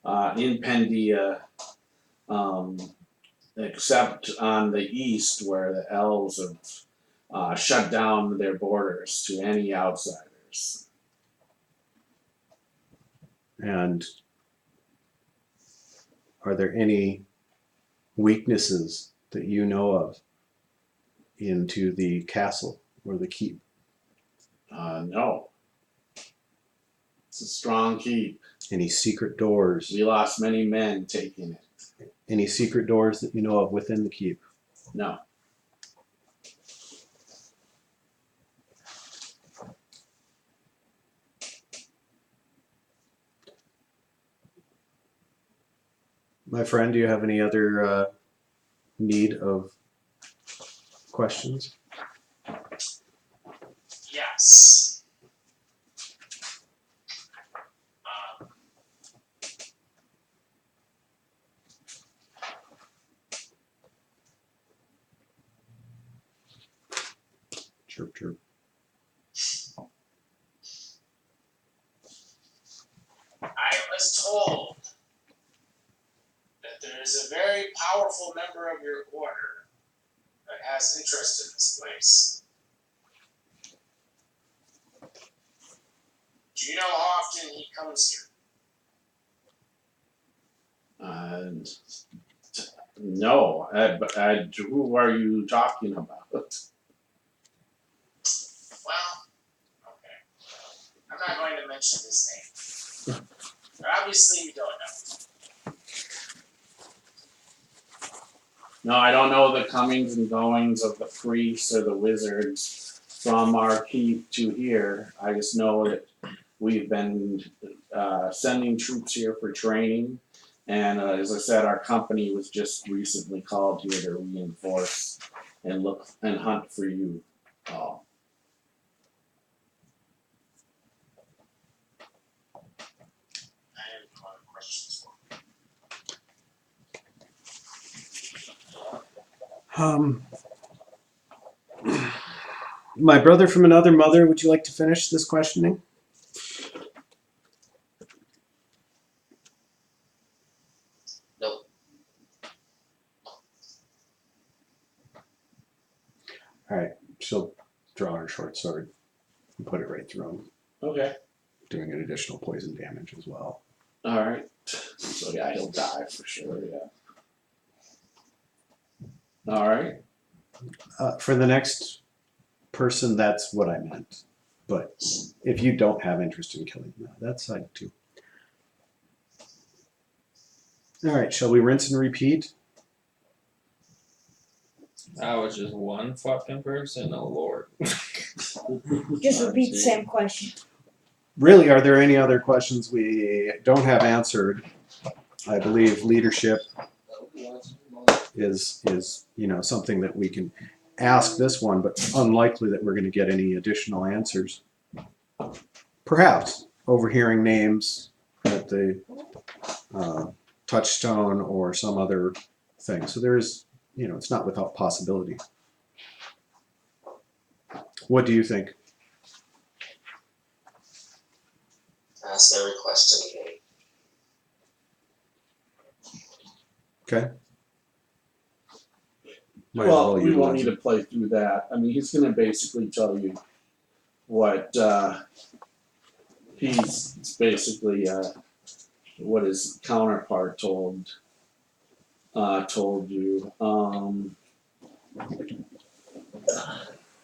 in Pandia, except on the east where the elves have shut down their borders to any outsiders. And are there any weaknesses that you know of into the castle or the keep? No. It's a strong keep. Any secret doors? We lost many men taking it. Any secret doors that you know of within the keep? No. My friend, do you have any other need of questions? Yes. Chirp, chirp. I was told that there is a very powerful member of your order that has interest in this place. Do you know how often he comes here? No. Who are you talking about? Well, okay. I'm not going to mention his name. But obviously you don't know. No, I don't know the comings and goings of the priests or the wizards from our keep to here. I just know that we've been sending troops here for training. And as I said, our company was just recently called here to reinforce and look and hunt for you all. I have no other questions for him. My brother from another mother, would you like to finish this questioning? Nope. All right, she'll draw her short sword and put it right through him, Okay. doing an additional poison damage as well. All right. So yeah, he'll die for sure. Yeah. All right. For the next person, that's what I meant. But if you don't have interest in killing them, that's fine too. All right, shall we rinse and repeat? That was just one fucking person. Oh lord. Just repeat the same question. Really, are there any other questions we don't have answered? I believe leadership is something that we can ask this one, but unlikely that we're going to get any additional answers. Perhaps overhearing names at the touchstone or some other thing. So there is, it's not without possibility. What do you think? Ask every question again. Okay. Might as Well, we utilize won't need it. to play through that. I mean, he's going to basically tell you what he's basically what his counterpart told you.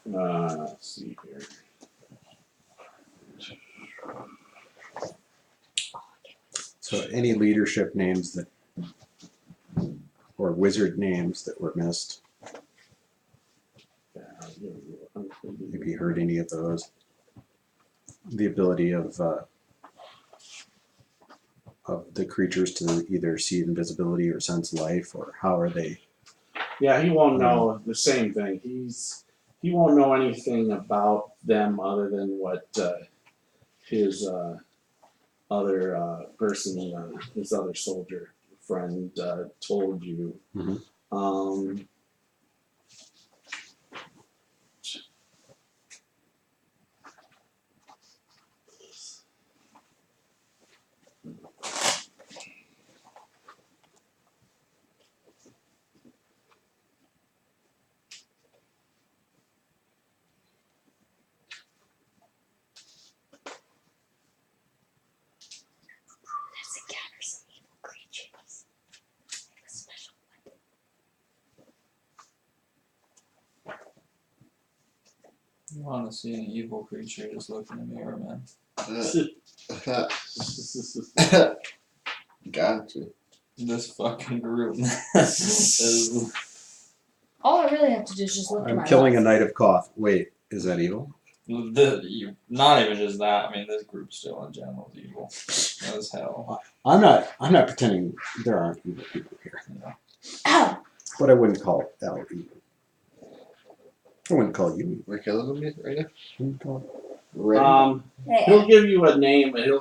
Let's see here. So any leadership names that, or wizard names that were missed, have you heard any of those? The ability of the creatures to either see invisibility or sense life, or how are they? Yeah, he won't know the same thing. He won't know anything about them other than what his other person, his other soldier friend told you. Mhm. Let's encounter some evil creatures. A special You want to see an evil creature? Just look in the mirror, man. Gotcha. This fucking room. All I really have to do is just look to I'm my killing left. a knight of Koth. Wait, is that evil? Not even just that. I mean, this group still in general is evil as hell. I'm not pretending there aren't evil people here, Ow! but I wouldn't call Al evil. I wouldn't call you evil. We're killing them right now. Wouldn't call Ready? Hey, He'll give you a name, and he'll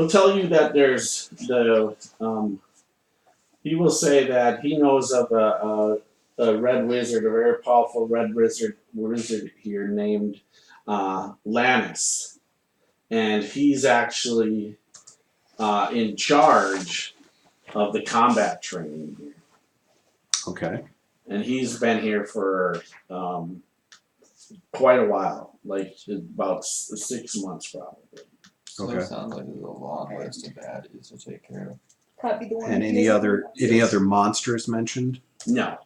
tell you that there's the he will say that he knows of a red wizard, a very powerful red wizard here named Lannis, and he's actually in charge of the combat training here, Okay. and he's been here for quite a while, like about 6 months probably. So Okay. it sounds like there's a long list of baddies to take care of. could be the one. And who any doesn't- other monsters mentioned? No,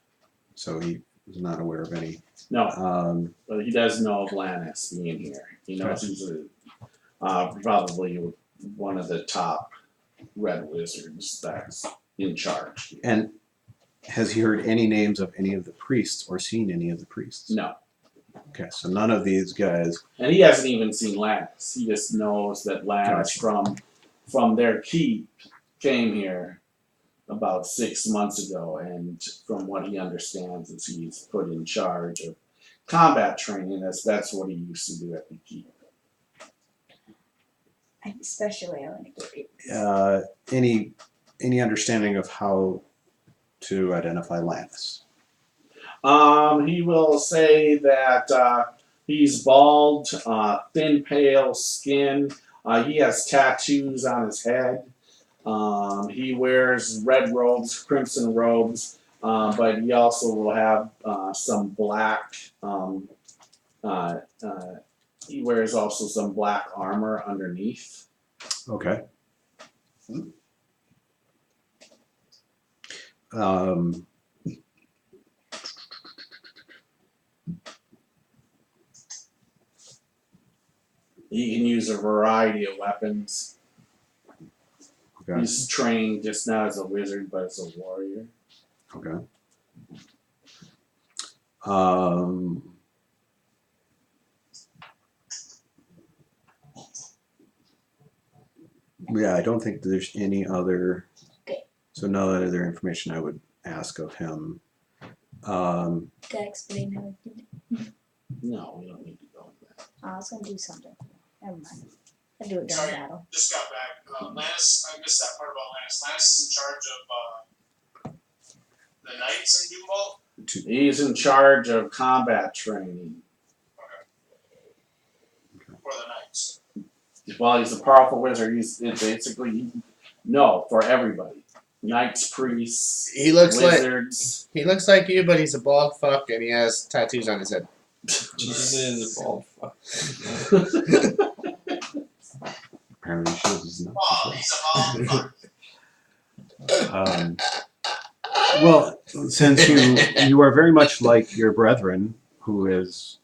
So he was not aware of any. no. But he does know of Lannis being here. He knows he's probably one of the top red wizards that's in charge here. And has he heard any names of any of the priests or seen any of the priests? No. Okay, so none of these guys. And he hasn't even seen Lannis. He just knows that Lannis from their keep came here about 6 months ago, and from what he understands is he's put in charge of combat training. That's what he used to do at the keep. Especially I want to get Any understanding of how to identify Lannis? He will say that he's bald, thin, pale skin. He has tattoos on his head. He wears red robes, crimson robes, but he also will have some black. He wears also some black armor underneath. Okay. He can use a variety of weapons. Okay. He's trained just not as a wizard, but as a warrior. Okay. Yeah, I don't think there's any other. Okay. So no other information I would ask of him. Can I explain how I did it? No, we don't need to go into that. I was gonna do something. Never mind. I'll do it during Sorry. battle. Just got back. Lannis, I missed that part about Lannis. Lannis is in charge of the knights in Doombolt. He's in charge of combat training. For the knights. While he's a powerful wizard, he's basically for everybody. Knights, priests, He looks wizards. He looks like you, but he's a bald fuck and he has tattoos on his head. Jesus is a bald fuck. Apparently, Shield is not. Oh, he's a bald fuck. Well, since you are very much like your brethren, who is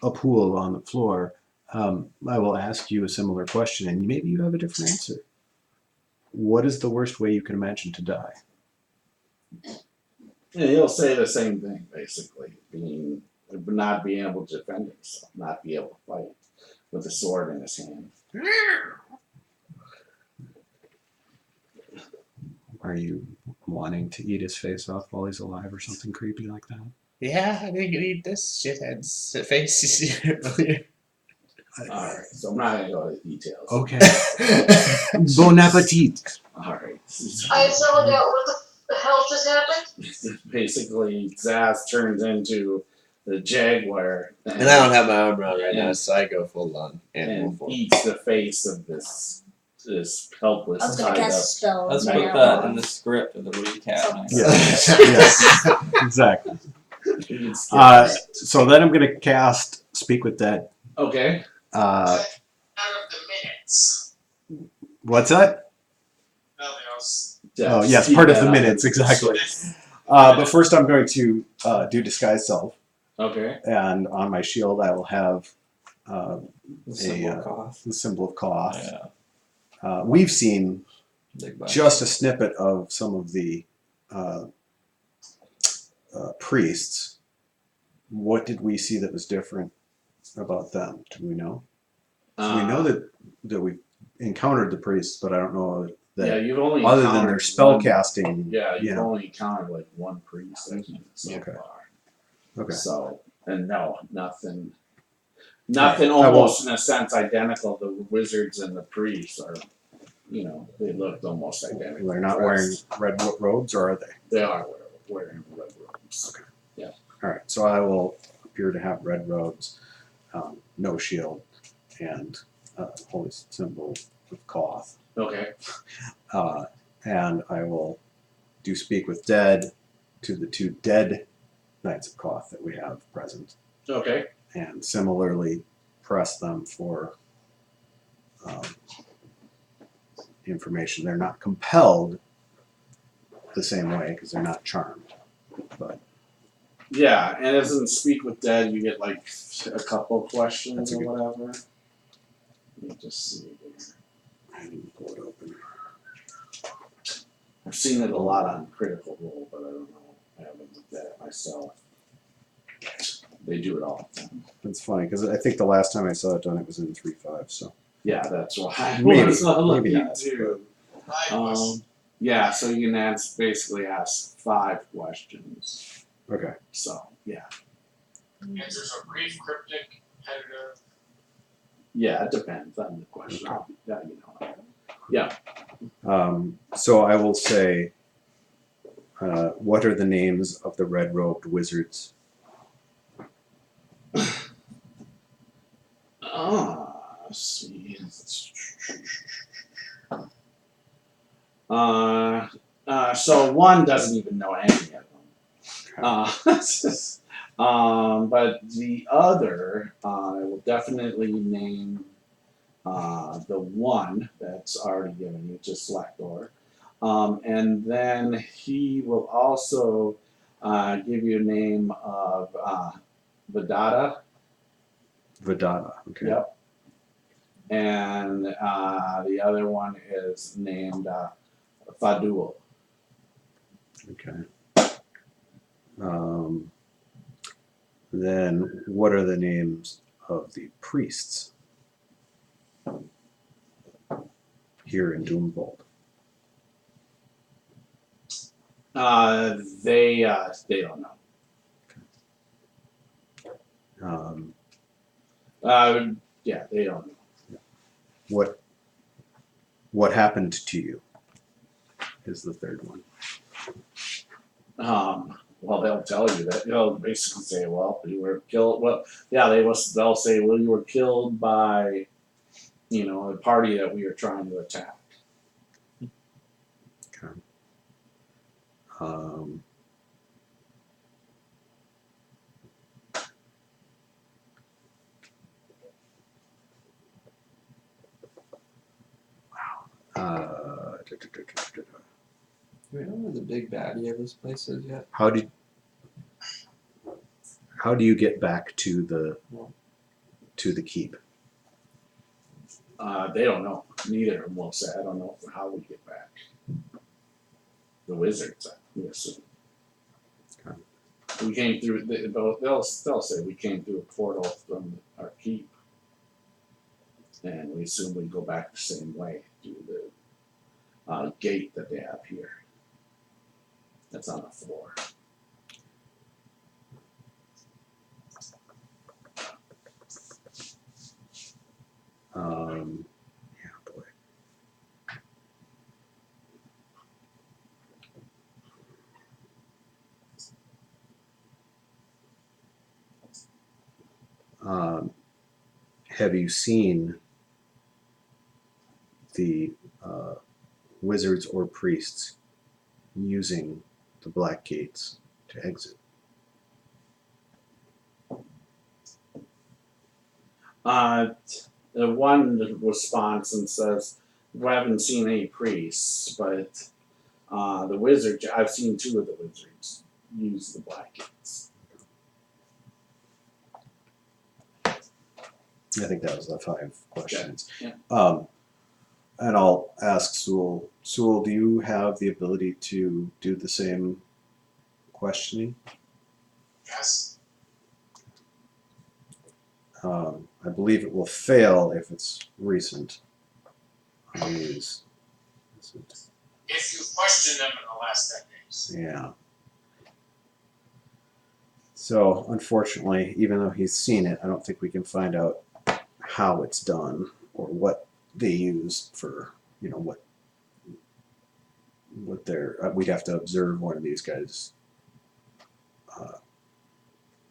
a pool on the floor, I will ask you a similar question, and maybe you have a different answer. What is the worst way you can imagine to die? Yeah, he'll say the same thing, basically. Not being able to defend himself, not be able to fight with a sword in his hand. Are you wanting to eat his face off while he's alive or something creepy like that? Yeah, I think you eat this shithead's face you see earlier. Alright, so I'm not gonna go into details. Okay. Bon appetit. Alright. I have no doubt what the hell just happened. Basically, Zaz turns into the jaguar And I don't have my arm around right now, so I go full on animal and form. eats the face of this helpless I was gonna tied up. cast a spell. Let's right put now. that in the script of the recap. Something. Yes, exactly. Eats- So then I'm going to cast Speak with Dead. okay. Out of the minutes. What's that? Nothing else. Oh, yes, keep part of that the on. minutes, exactly. But first I'm going to do Disguise Self. Okay. And on my shield I will have The symbol cost. the symbol of Koth. Yeah. We've seen Big bunch. just a snippet of some of the priests. What did we see that was different about them? Do we know? So we know that we encountered the priests, but I don't know yeah, that you've only other than their encountered spell one- casting. Yeah, you've you know. only encountered like one priest, I think, so Okay. far. Okay. So, and no, nothing Right. I almost in a sense identical. The wizards and the priests are, they looked almost identical. They're not wearing red robes, or are they? They are wearing red robes. Okay. Yeah. All right. So I will appear to have red robes, no shield, and holy symbol of Koth. Okay. And I will do Speak with Dead to the two dead Knights of Koth that we have present, Okay. and similarly press them for information. They're not compelled the same way because they're not charmed, but Yeah, and as in Speak with Dead, you get like a couple questions That's a or good- whatever. Let me just see here. I didn't pull it open. I've seen it a lot on Critical Role, but I don't know. I haven't looked at it myself. They do it all the time. It's funny because I think the last time I saw it done, it was in 3.5. So Yeah, that's why I Maybe- was looking maybe not, too. I was. Yeah, so you can basically ask 5 questions. okay, So yeah, Answers are brief, cryptic, repetitive. yeah, it depends on the question. Yeah, so I will say, what are the names of the red-robed wizards? let's see. So one doesn't even know any of them. But the other, I will definitely name the one that's already given you, just Selector. And then he will also give you a name of Vidata. Vidata. Okay. Yep. and the other one is named Fadul. Okay. Then what are the names of the priests here in Doombold? They don't know. Yeah, they don't know. What happened to you is the third one. Well, they'll tell you that. They'll basically say, "Well, you were killed." Well, yeah, they'll say, "Well, you were killed by, a party that we were trying to attack." Okay. Um, Do we know where the big baddie of this place is yet? how do you get back to the keep? They don't know. Neither of them will say. I don't know how we get back. The wizards, we assume. Okay. We came through. They'll say we came through a portal from our keep, and we assume we go back the same way through the gate that they have here. That's on the floor. Yeah, boy. Have you seen the wizards or priests using the black gates to exit? The one response and says, "We haven't seen any priests, but the wizard. I've seen two of the wizards use the black gates." I think that was the 5 questions. Yeah. And I'll ask Sewell. Sewell, do you have the ability to do the same questioning? Yes. I believe it will fail if it's recent on these. If you've questioned them in the last 10 days. Yeah. So, unfortunately, even though he's seen it, I don't think we can find out how it's done or what they use for, what they're. We'd have to observe one of these guys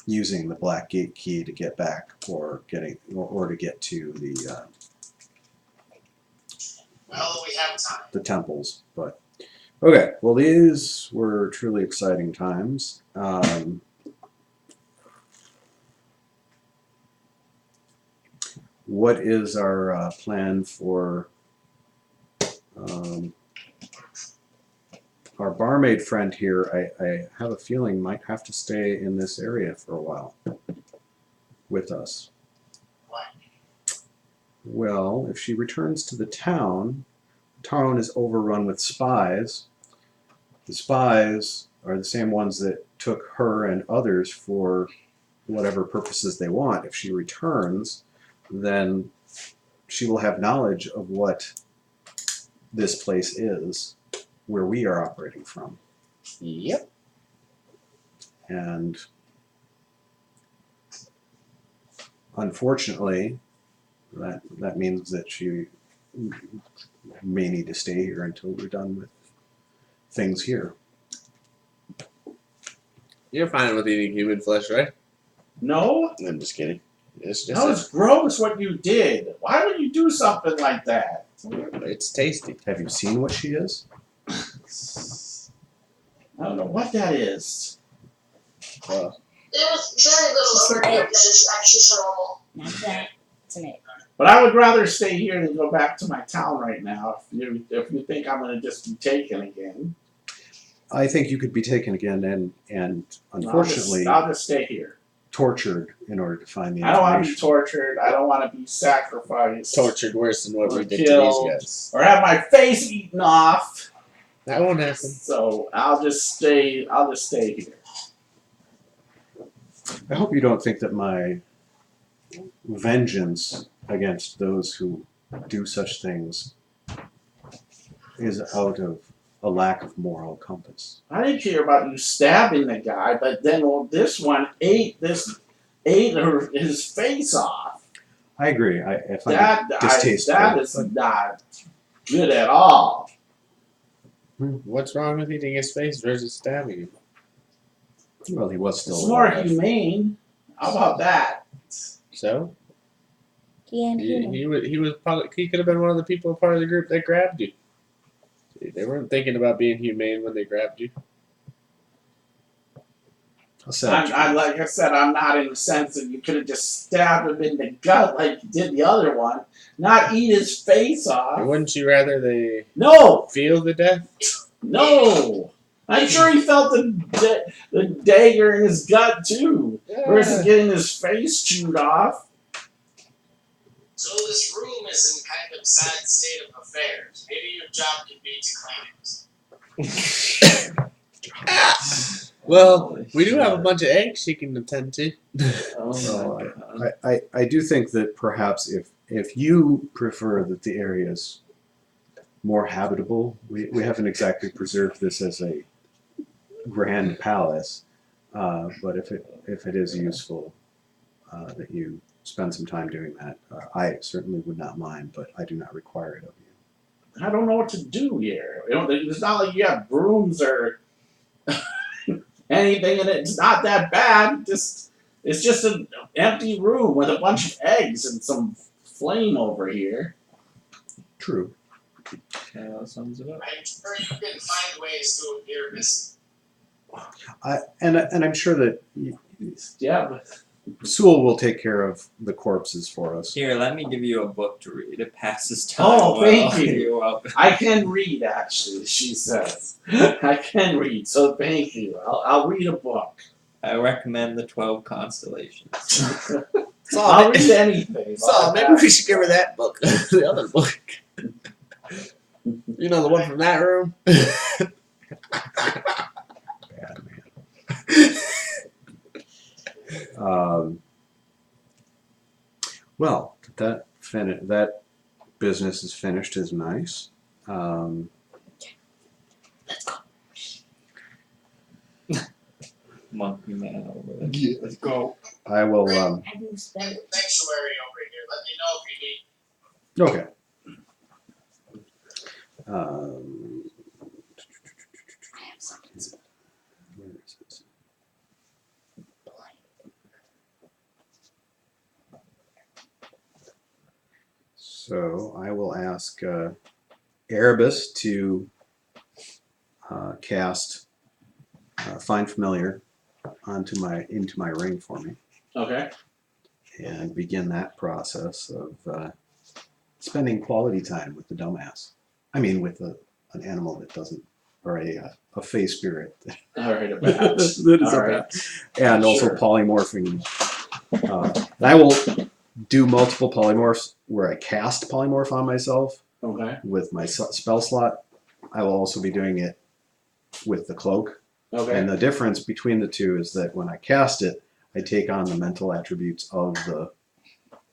using the black gate key to get back or to get to the. Well, we have time. The temples, but okay. Well, these were truly exciting times. What is our plan for our barmaid friend here? I have a feeling might have to stay in this area for a while with us. Why? Well, if she returns to the town is overrun with spies. The spies are the same ones that took her and others for whatever purposes they want. If she returns, then she will have knowledge of what this place is, where we are operating from. Yep. And unfortunately, that means that she may need to stay here until we're done with things here. You're fine with eating human flesh, right? No, I'm just kidding. It's just that was gross what you did. Why would you do something like that? it's tasty. Have you seen what she is? I don't know what that is. There was very little overnight that is actually normal. Not that. It's an egg. But I would rather stay here than go back to my town right now. If you think I'm gonna just be taken again, I think you could be taken again, and unfortunately, I'll just stay here. tortured in order to find the I don't want to be information. tortured. I don't want to be sacrificed. Tortured worse than what Or we did to killed. these guys. Or have my face eaten off. That won't happen. So I'll just stay here. I hope you don't think that my vengeance against those who do such things is out of a lack of moral compass. I didn't care about you stabbing the guy, but then this one ate his face off. I agree. I find That it distasteful. that is not good at all. What's wrong with eating his face versus stabbing him? Well, he was still It's more alive. humane. How about that? So And human. he was probably he could have been one of the people part of the group that grabbed you. See, they weren't thinking about being humane when they grabbed you. I'm like I said, I'm not in the sense that you could have just stabbed him in the gut like you did the other one, not eat his face And off. wouldn't you rather they No, feel the death? no. I'm sure he felt the dagger in his gut too, versus getting his face chewed off. So this room is in kind of sad state of affairs. Maybe your job could be to clean it. Well, we do have a bunch of eggs she can attend to. Oh So my God. I do think that perhaps if you prefer that the area is more habitable, we haven't exactly preserved this as a grand palace, but if it is useful that you spend some time doing that, I certainly would not mind, but I do not require it of you. I don't know what to do here. It's not like you have brooms or anything, and it's not that bad. It's just an empty room with a bunch of eggs and some flame over here. True. That sums it up. I'm sure you can find ways to appear missing. And I'm sure that Yeah, but Sewell will take care of the corpses for us. Here, let me give you a book to read. It passes time. Oh, thank well. you. You're welcome. I can read, actually, she says. I can read, so thank you. I'll read a book. I recommend the 12 Constellations. I'll read anything. So maybe we should give her that book, the other book. You know, the one from that room. Bad man. Well, that business is finished is nice. Monkey man over there. Yeah, let's go. I will. Sanctuary over here. Let me know if you need. Okay. Where is it? So I will ask Erebus to cast Find Familiar into my ring for me, Okay. and begin that process of spending quality time with the dumbass. I mean, with an animal that doesn't, or a fey spirit All right, a bat. that is All a right. bat. And also Sure. polymorphing. I will do multiple polymorphs where I cast polymorph on myself Okay. with my spell slot. I will also be doing it with the cloak. Okay. And the difference between the two is that when I cast it, I take on the mental attributes of the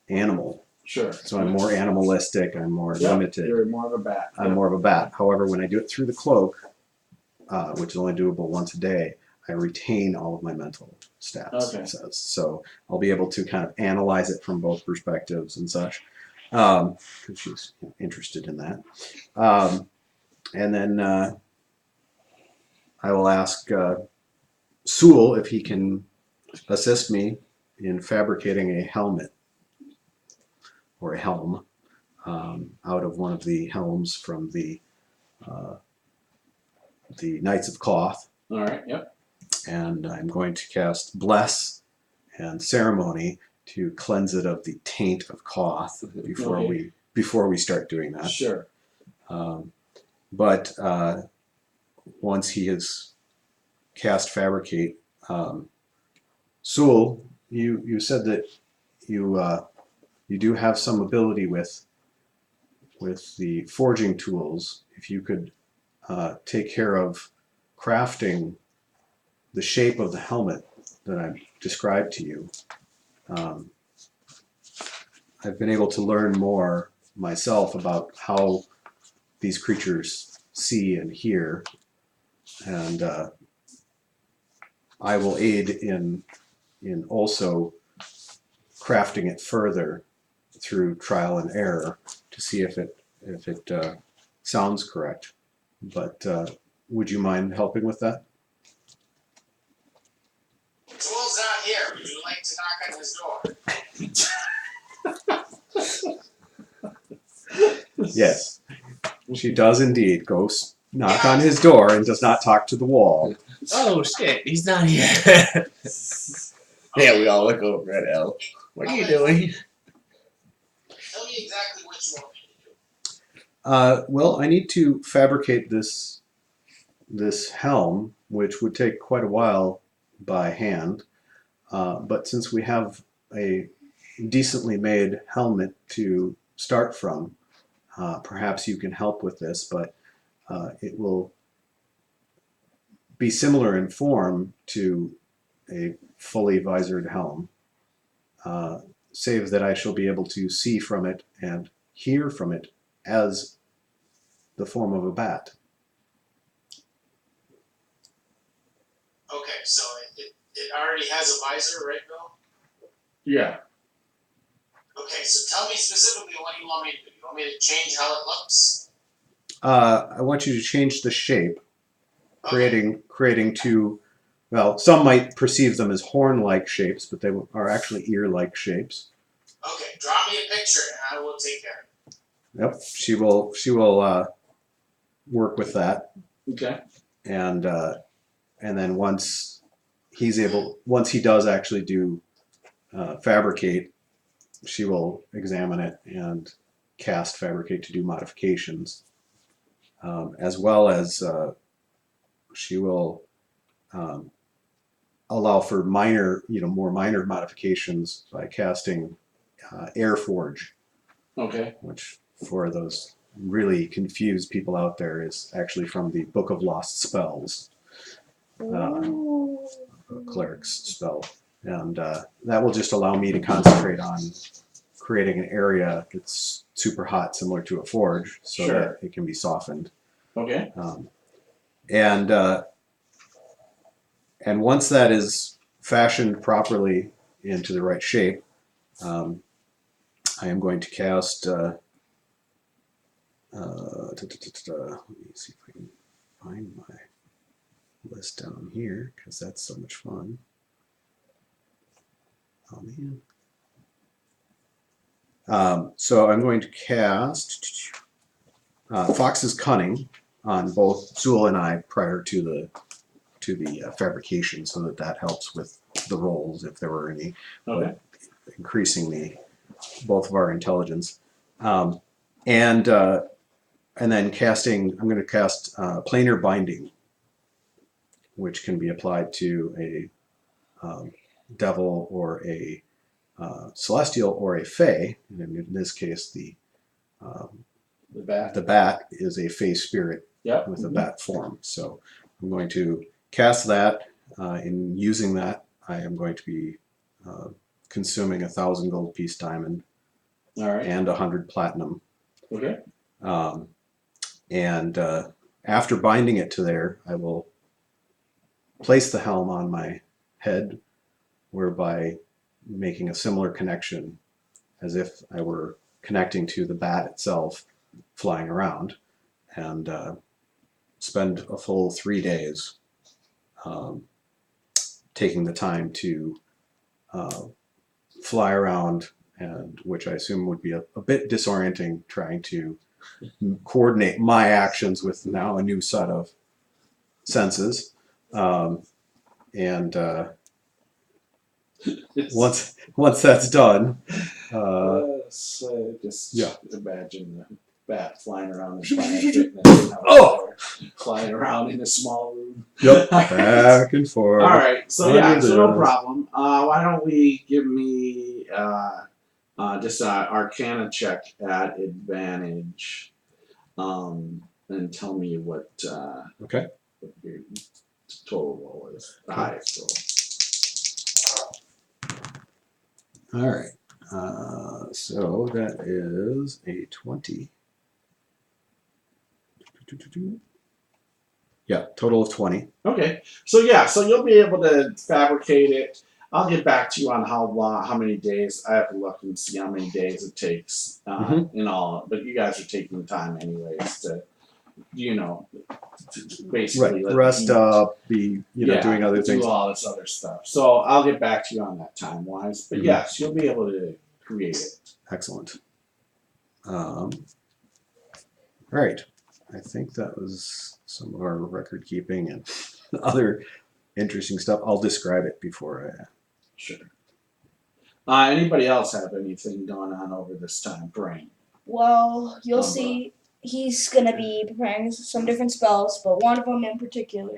animal. Sure. So I'm more animalistic, I'm more Yep, limited, You're more of a bat. I'm more of a bat. However, when I do it through the cloak, which is only doable once a day, I retain all of my mental stats. Okay. So I'll be able to kind of analyze it from both perspectives and such, because she's interested in that. And then I will ask Sewell if he can assist me in fabricating a helmet or a helm out of one of the helms from the Knights of Cloth. All right. Yep. And I'm going to cast Bless and Ceremony to cleanse it of the taint of Koth before we start doing that. Sure. But once he has cast Fabricate, Sewell you said that you do have some ability with the forging tools. If you could take care of crafting the shape of the helmet that I described to you, I've been able to learn more myself about how these creatures see and hear, and I will aid in also crafting it further through trial and error to see if it sounds correct. But would you mind helping with that? Tool's not here. Would you like to knock on his door? Yes, she does indeed go knock on his door and does not talk to the wall. Oh shit, he's not here. Yeah, we all look over at Elle. What are you doing? Tell me exactly what you want me to do. Well, I need to fabricate this helm, which would take quite a while by hand. But since we have a decently made helmet to start from, perhaps you can help with this. But it will be similar in form to a fully visored helm, save that I shall be able to see from it and hear from it as the form of a bat. Okay, so it already has a visor, right, Bill? Yeah. Okay, so tell me specifically what you want me to do. You want me to change how it looks? I want you to change the shape, creating two. Well, some might perceive them as horn-like shapes, but they are actually ear-like shapes. Okay, draw me a picture and I will take care of it. Yep, she will work with that, Okay. and then once he does actually do fabricate, she will examine it and cast fabricate to do modifications, as well as she will allow for more minor modifications by casting air forge, Okay. which for those really confused people out there is actually from the Book of Lost Spells, Ooh. a cleric's spell, and that will just allow me to concentrate on creating an area that's super hot, similar to a forge, so Sure. that it can be softened. Okay. And once that is fashioned properly into the right shape, I am going to cast. Let me see if I can find my list down here, because that's so much fun. Oh man. So I'm going to cast Fox's Cunning on both Zool and I prior to the fabrication, so that helps with the rolls if there were any, Okay. increasing both of our intelligence, and then casting. I'm going to cast Planar Binding, which can be applied to a devil or a celestial or a fae, and in this case the bat is a fae spirit with a bat form. So I'm going to cast that. In using that, I am going to be consuming 1,000 gold piece diamond, All right. and 100 platinum. Okay. And after binding it to there, I will place the helm on my head, whereby making a similar connection as if I were connecting to the bat itself flying around, and spend a full 3 days taking the time to fly around, and which I assume would be a bit disorienting, trying to coordinate my actions with now a new set of senses. And once that's done, Just yeah. imagine that. bat flying around in Planet Fitness. Oh! Flying around in a small room. Yep. Back and forth. All right, so Under yeah, so no this. problem. Why don't we give me just an Arcana check at advantage, and tell me what Okay. what your total roll is, the Okay. highest roll. All right. So that is a 20. Yeah, total of 20. Okay, so yeah, so you'll be able to fabricate it. I'll get back to you on how many days. I have to look and see how many days it takes in all. But you guys are taking the time anyways to, to basically Right. let Rest the heat- up, be, doing other do things. all this other stuff. So I'll get back to you on that time wise. But Mhm. yes, you'll be able to create it. Excellent. All right. I think that was some of our record keeping and other interesting stuff. I'll describe it before Sure. Anybody else have anything going on over this time, Brain? Well, you'll Umbra. see he's gonna be preparing some different spells, but one of them in particular,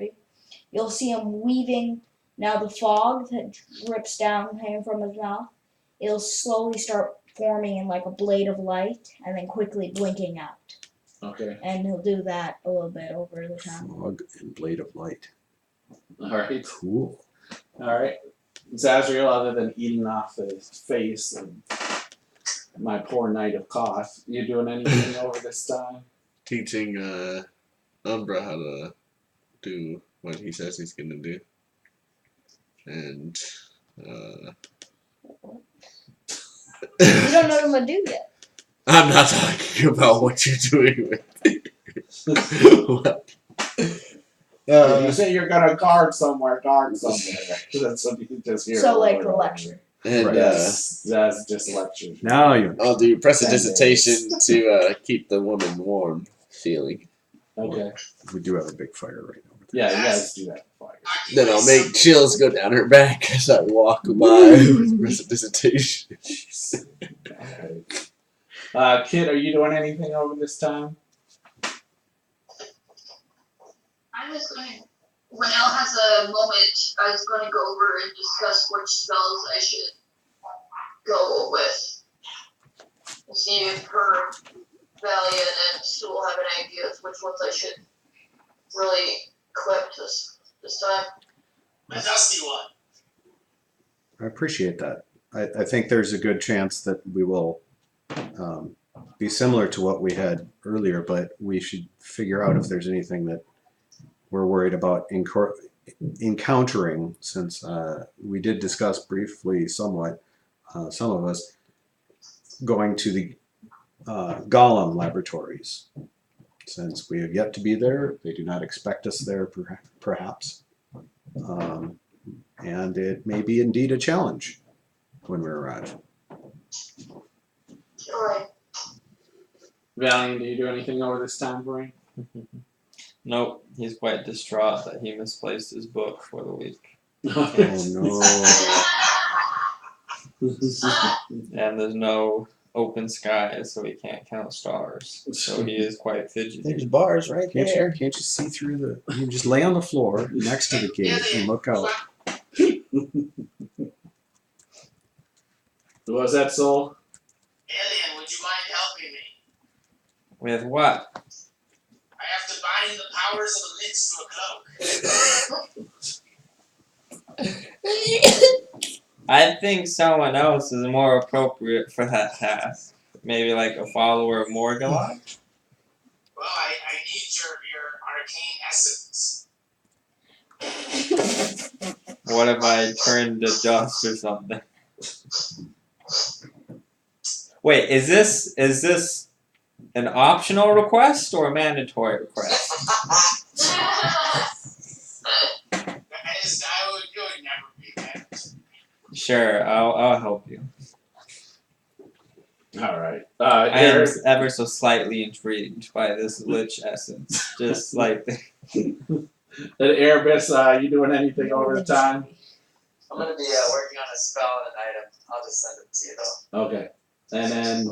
you'll see him weaving. Now the fog that drips down hanging from his mouth, it'll slowly start forming in like a blade of light and then quickly blinking out. Okay. And he'll do that a little bit over the time. fog and blade of light. All right. Cool. All right. Zazriel, other than eating off his face and my poor night of cough, you doing anything over this time? Teaching Umbra how to do what he says he's gonna do. And You don't know what I'm gonna do yet. I'm not talking about what you're doing with If you say you're gonna guard somewhere, guard somewhere. That's what you just hear. So over like and a over. lecture. And Right. Yes, that's just lectures. Now you. I'll do Sandals. prestidigitation to keep the woman warm feeling. Okay. We do have a big fire right now. Yeah, you guys do that. Fire. Then I'll make chills go down her back as I walk by with prestidigitation. Alright. Kid, are you doing anything over this time? I was going to, when Elle has a moment, I was going to go over and discuss which spells I should go with. And see if her Valiant and Stool have an idea of which ones I should really equip this time. The dusty one. I appreciate that. I think there's a good chance that we will be similar to what we had earlier, but we should figure out if there's anything that we're worried about encountering, since we did discuss briefly somewhat, some of us, going to the Golem laboratories. Since we have yet to be there, they do not expect us there, perhaps. And it may be indeed a challenge when we arrive. Alright. Valiant, do you do anything over this time, Brain? Nope, he's quite distraught that he misplaced his book for the week. Oh And there's no open skies, so he can't count stars. So he is quite fidgety. bars right no! Can't you see through the? You just lay on the floor next to the gate and look out. What was that, Soul? Alien, would you mind helping me? With what? I have to bind the powers of the mist to a cloak. I think someone else is more appropriate for that task. Maybe like a follower of Morgellon? Well, I need your arcane essence. What if I turned to dust or something? Wait, is this an optional request or a mandatory request? I would never be that. Sure, I'll help you. All right. I am Eric, ever so slightly intrigued by this lich essence. Just slightly. Erebus, you doing anything over the time? I'm gonna be working on a spell and an item. I'll just send it to you though. Okay. And then,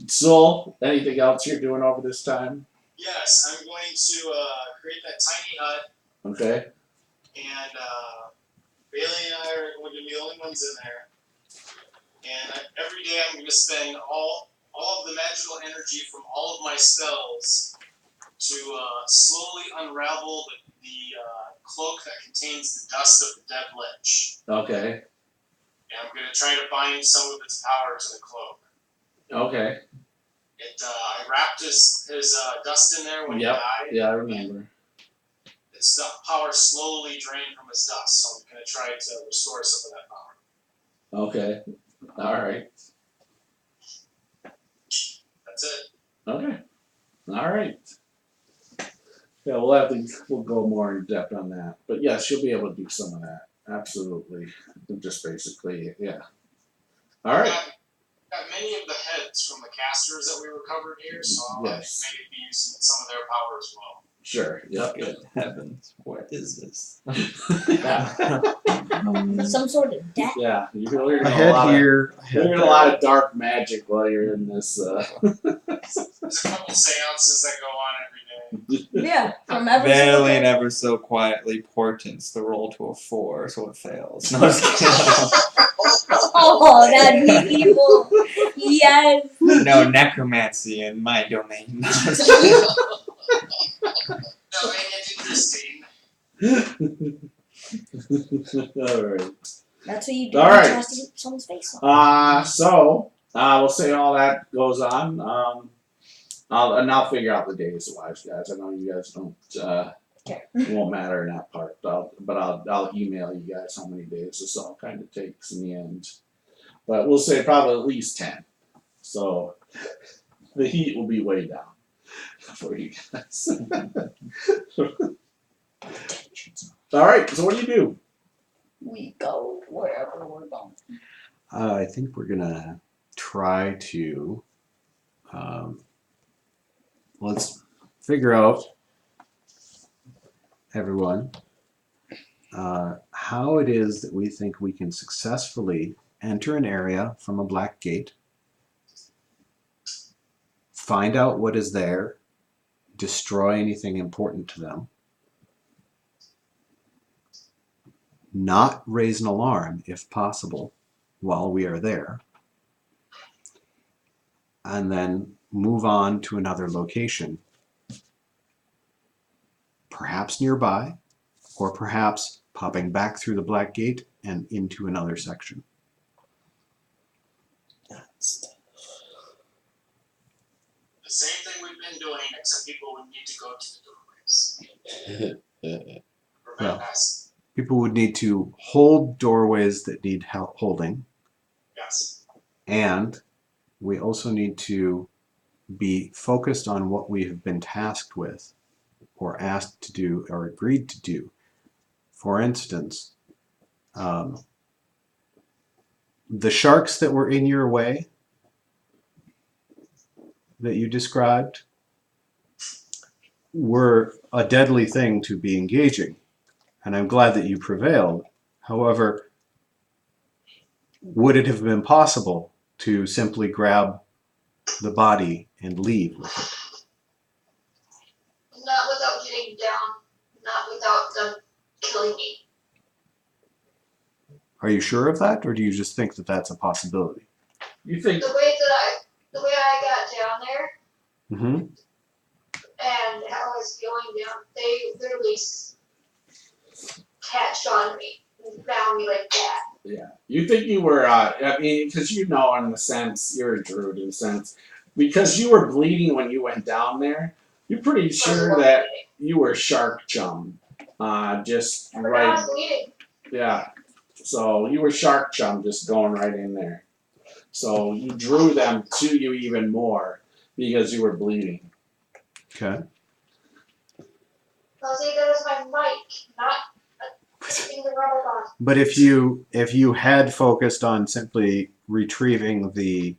Soul, anything else you're doing over this time? Yes, I'm going to create that tiny hut, Okay. and Bailey and I are going to be the only ones in there. And every day I'm going to spend all of the magical energy from all of my spells to slowly unravel the cloak that contains the dust of the dead lich. Okay. And I'm going to try to bind some of its power to the cloak. Okay. I wrapped his dust in there when he died. Yeah, I remember. Its power slowly drained from his dust, so I'm going to try to restore some of that power. Okay. All right. That's it. Okay. All right. Yeah, we'll go more in depth on that. But yes, you'll be able to do some of that. Absolutely. Just basically, yeah. All right. Got many of the heads from the casters that we recovered here, so I'll Yes. maybe be using some of their power as well. Sure. Yep. Good heavens, what is this? Yeah. Some sort of death. Yeah. You're learning A a head lot here, a of head learning a there. lot of dark magic while you're in this. There's a couple seances that go on every day. Yeah, from every Bailey single day. never so quietly portents the roll to a 4, so it fails. No, I'm just kidding. Oh, that'd be evil. Yes. No necromancy in my domain. No, I'm just kidding. No, it's interesting. All right. That's what you do. All You right. toss someone's face off. So we'll say all that goes on. I'll figure out the days wise, guys. I know you guys don't. It won't matter in that part. But I'll email you guys how many days this all kind of takes in the end. But we'll say probably at least 10. So the heat will be way down for you guys. All right. So what do you do? We go wherever we're going. I think we're gonna try to let's figure out, everyone, how it is that we think we can successfully enter an area from a black gate, find out what is there, destroy anything important to them, not raise an alarm if possible while we are there, and then move on to another location, perhaps nearby, or perhaps popping back through the black gate and into another section. The same thing we've been doing, except people would need to go to the doorways. Prevent us. People would need to hold doorways that need holding, Yes. and we also need to be focused on what we have been tasked with or asked to do or agreed to do. For instance, the sharks that were in your way that you described were a deadly thing to be engaging, and I'm glad that you prevailed. However, would it have been possible to simply grab the body and leave with it? Not without getting down. Not without them killing me. Are you sure of that, or do you just think that that's a possibility? You think? The way I got down there Mm-hmm. and how I was going down, they literally catched on me and found me like that. Yeah. You think you were? I mean, because you know, in the sense, you're a druid in the sense, because you were bleeding when you went down there. You're pretty sure that you were shark chum. Just I forgot I right. was bleeding. Yeah. So you were shark chum, just going right in there. So you drew them to you even more because you were bleeding. Okay. I was saying that was my mic, not in the rubber band. But if you had focused on simply retrieving the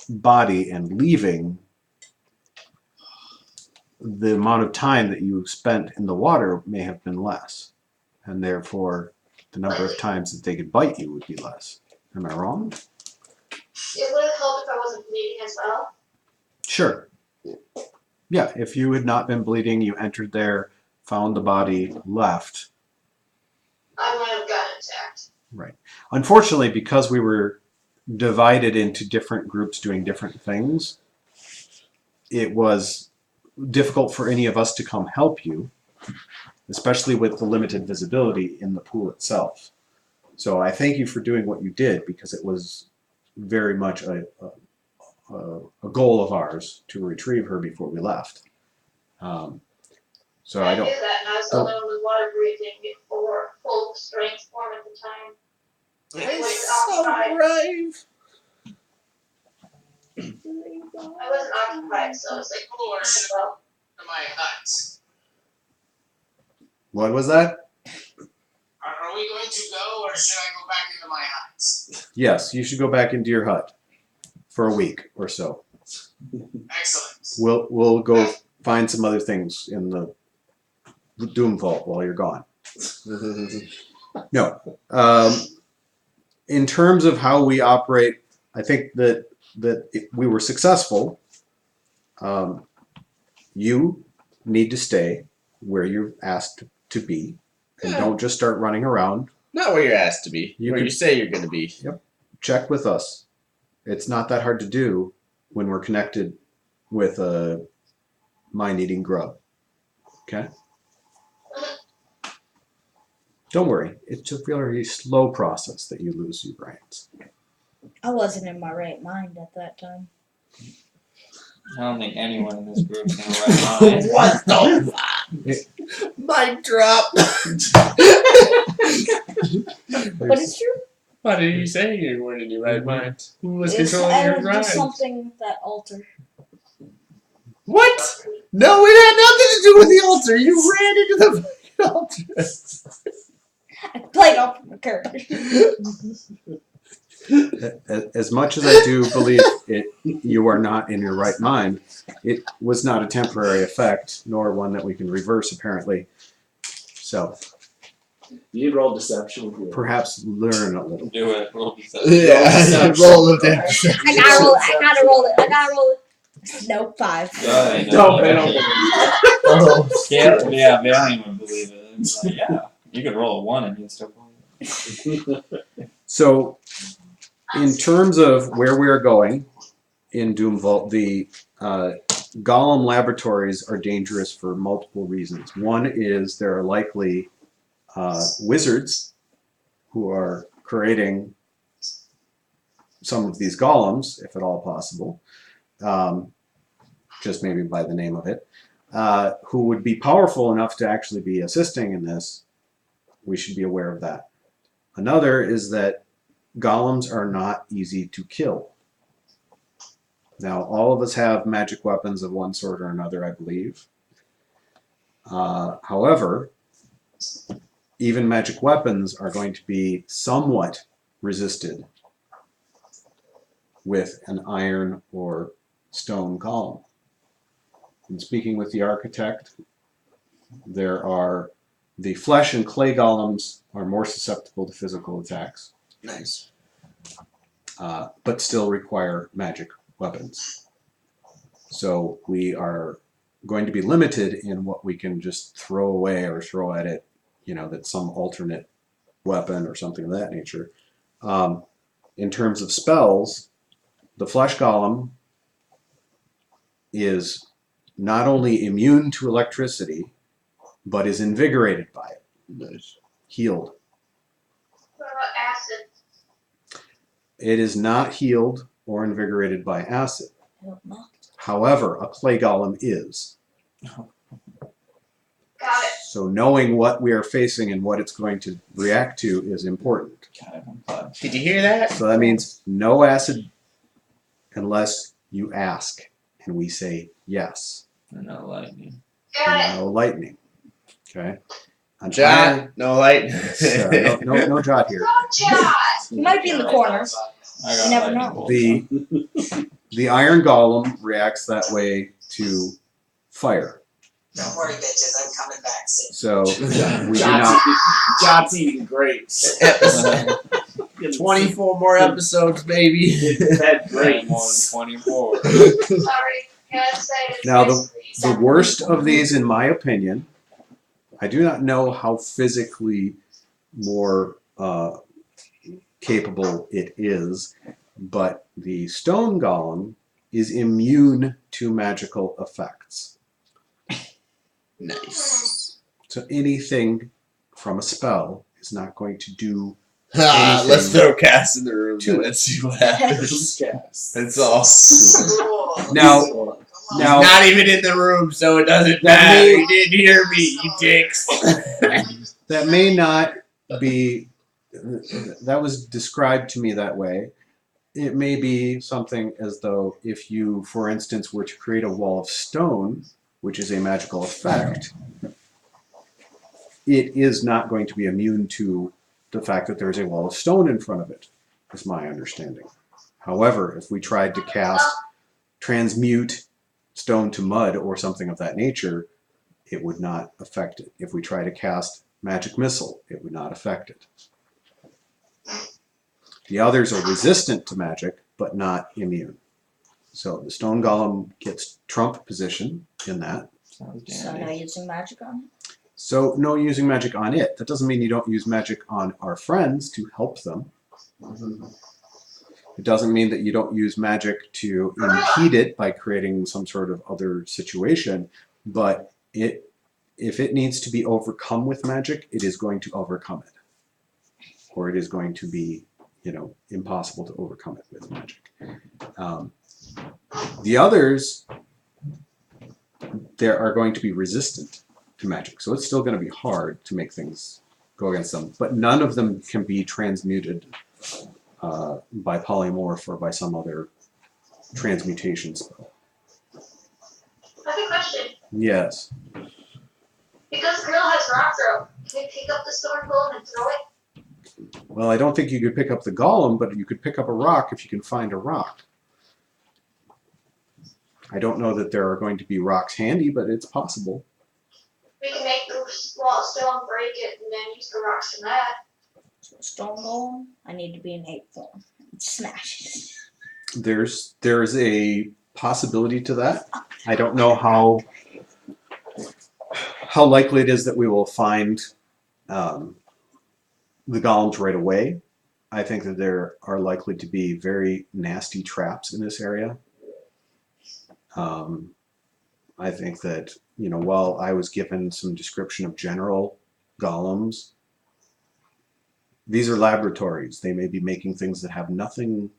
body and leaving, the amount of time that you spent in the water may have been less, and therefore the number of times that they could bite you would be less. Am I wrong? It would have helped if I wasn't bleeding as well. Sure. Yeah, if you had not been bleeding, you entered there, found the body, left. I might have gotten attacked. Right. Unfortunately, because we were divided into different groups doing different things, it was difficult for any of us to come help you, especially with the limited visibility in the pool itself. So I thank you for doing what you did, because it was very much a goal of ours to retrieve her before we left. So I did don't. that, and I was the only one with water breathing for full strength form at the time. It's so brave. I wasn't occupied, so I was like, Or should I go to my hut? What was that? Are we going to go, or should I go back into my hut? Yes, you should go back into your hut for a week or so. Excellent. We'll go find some other things in the Doom Vault while you're gone. No. In terms of how we operate, I think that we were successful. You need to stay where you're asked to be, and don't just start running around. Not where you're asked to be. Where you say you're going to be. Yep. Check with us. It's not that hard to do when we're connected with a mind-eating grub. Okay? Don't worry. It's a very slow process that you lose your brains. I wasn't in my right mind at that time. I don't think anyone in this group is gonna right mind. What the fuck? Mic drop. But it's true. Why did you say you weren't in your right mind? Who was It's controlling your mind? something with that altar. What? No, it had nothing to do with the altar. You ran into the fucking altar. I played off the character. As much as I do believe you are not in your right mind, it was not a temporary effect, nor one that we can reverse, apparently. So, You roll deception with you. perhaps learn a little. Do it. Roll Yeah, roll of that. I gotta roll it. No, 5. Yeah, Don't bet on Yeah, they don't even believe it. It's like, yeah, you could roll a 1 and you'd still believe it. So, in terms of where we are going in Doom Vault, the Golem laboratories are dangerous for multiple reasons. One is there are likely wizards who are creating some of these golems, if at all possible, just maybe by the name of it, who would be powerful enough to actually be assisting in this. We should be aware of that. Another is that golems are not easy to kill. Now, all of us have magic weapons of one sort or another, I believe. However, even magic weapons are going to be somewhat resisted with an iron or stone golem. In speaking with the architect, the flesh and clay golems are more susceptible to physical attacks. Nice. But still require magic weapons. So we are going to be limited in what we can just throw away or throw at it, that's some alternate weapon or something of that nature. In terms of spells, the flesh golem is not only immune to electricity, but is invigorated by it. Nice. Healed. what about acid? It is not healed or invigorated by acid. I don't know. However, a clay golem is. Got it. So knowing what we are facing and what it's going to react to is important. Did you hear that? So that means no acid unless you ask and we say yes. And no lightning. Got it. And no lightning. Okay? Jot, no light. No jot here. Go, Jot. He might be in the corner. I got You never lightning know. bolt. The iron golem reacts that way to fire. Don't worry, bitches, I'm coming back soon. So we do not. John's eating grapes. Fucking 24 more episodes, baby. that More than brains. 24. Sorry, can't say it's Now, basically The worst of these, in my opinion, I do not know how physically more capable it is, but the stone golem is immune to magical effects. Nice. So anything from a spell is not going to do Let's anything throw Cass in the room to and let's see what happens. Yes. That's all. Now, He's now not even in the room, so it doesn't matter. You didn't hear me, you dicks. that may not be, that was described to me that way. It may be something as though if you, for instance, were to create a wall of stone, which is a magical effect, it is not going to be immune to the fact that there's a wall of stone in front of it, is my understanding. However, if we tried to cast transmute stone to mud or something of that nature, it would not affect it. If we try to cast magic missile, it would not affect it. The others are resistant to magic, but not immune. So the stone golem gets trump position in that. Sounds So dandy. now using magic on it. So no using magic on it. That doesn't mean you don't use magic on our friends to help them. It doesn't mean that you don't use magic to impede it by creating some sort of other situation, but if it needs to be overcome with magic, it is going to overcome it. Or it is going to be, impossible to overcome it with magic. The others, there are going to be resistant to magic. So it's still going to be hard to make things go against them, but none of them can be transmuted by polymorph or by some other transmutation spell. I have a question. Yes. Because Girl has rock throw, can we pick up the storm golem and throw it? Well, I don't think you could pick up the golem, but you could pick up a rock if you can find a rock. I don't know that there are going to be rocks handy, but it's possible. We can make the wall of stone, break it, and then use the rocks from that. So stone golem, I need to be in 8 form. Smash it. There's a possibility to that. I don't know how likely it is that we will find the golems right away. I think that there are likely to be very nasty traps in this area. I think that, while I was given some description of general golems, these are laboratories. They may be making things that have nothing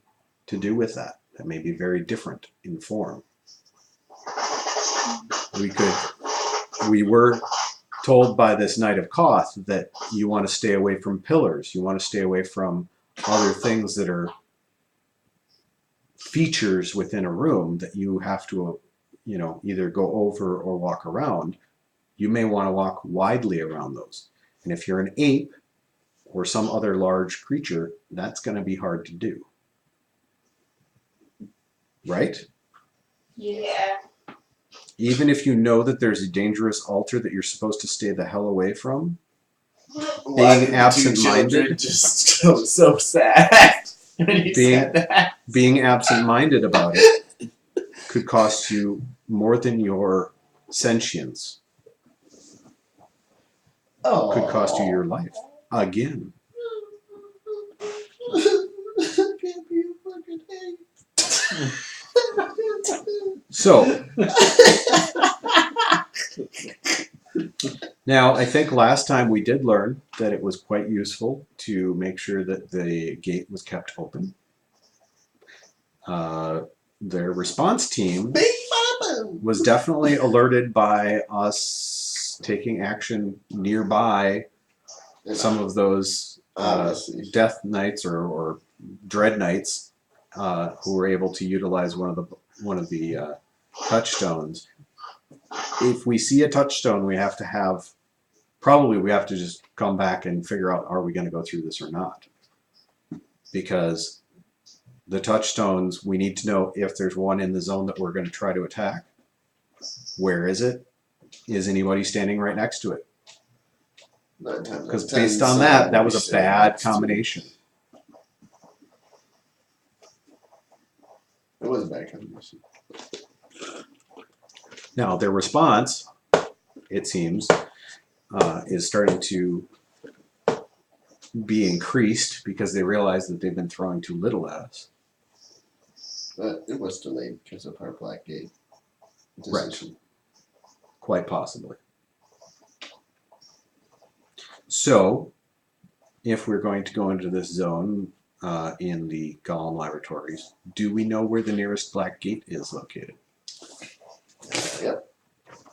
to do with that may be very different in form. We were told by this Knight of Koth that you want to stay away from pillars. You want to stay away from other things that are features within a room that you have to, either go over or walk around. You may want to walk widely around those. And if you're an ape or some other large creature, that's going to be hard to do. Right? Yeah. Even if you know that there's a dangerous altar that you're supposed to stay the hell away from, Why did the two absent-minded? children just go so sad when he said that? being absent-minded about it could cost you more than your sentience. Oh. Could cost you your life again. Can't be a fucking ape. So now I think last time we did learn that it was quite useful to make sure that the gate was kept open. Their response team was definitely alerted by us taking action nearby some of those death knights or dread knights who were able to utilize one of the touchstones. If we see a touchstone, we have to just come back and figure out, are we going to go through this or not? Because the touchstones, we need to know if there's one in the zone that we're going to try to attack. Where is it? Is anybody standing right next to it? Because based on that was a bad combination. It was a bad combination. Now, their response, it seems, is starting to be increased because they realize that they've been throwing too little at us. But it was delayed because of our Black Gate Right. decision. Quite possibly. So, if we're going to go into this zone in the Golem laboratories, do we know where the nearest Black Gate is located? Yep.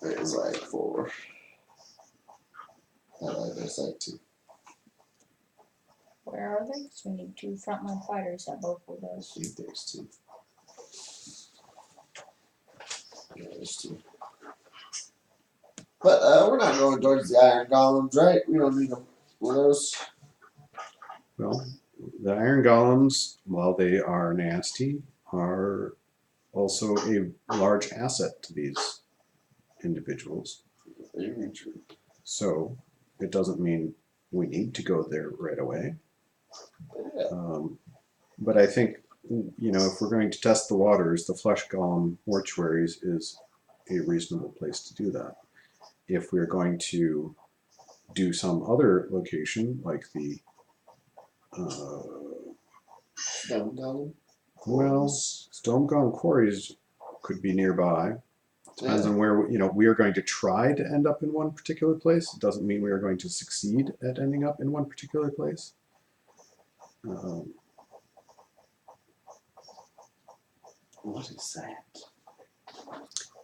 It is like 4. I like their side too. Where are they? So we need 2 frontline fighters at both of I those. think there's 2. Yeah, there's 2. But we're not going towards the Iron Golems, right? We don't need them. One of those. Well, the Iron Golems, while they are nasty, are also a large asset to these individuals. Very true. So, it doesn't mean we need to go there right away. Yeah. But I think, if we're going to test the waters, the Flesh Golem mortuaries is a reasonable place to do that. If we're going to do some other location, like the Stone Golem. well, Stone Golem quarries could be nearby. Depends on where we are going to try to end up in one particular place. It doesn't mean we are going to succeed at ending up in one particular place. What is that?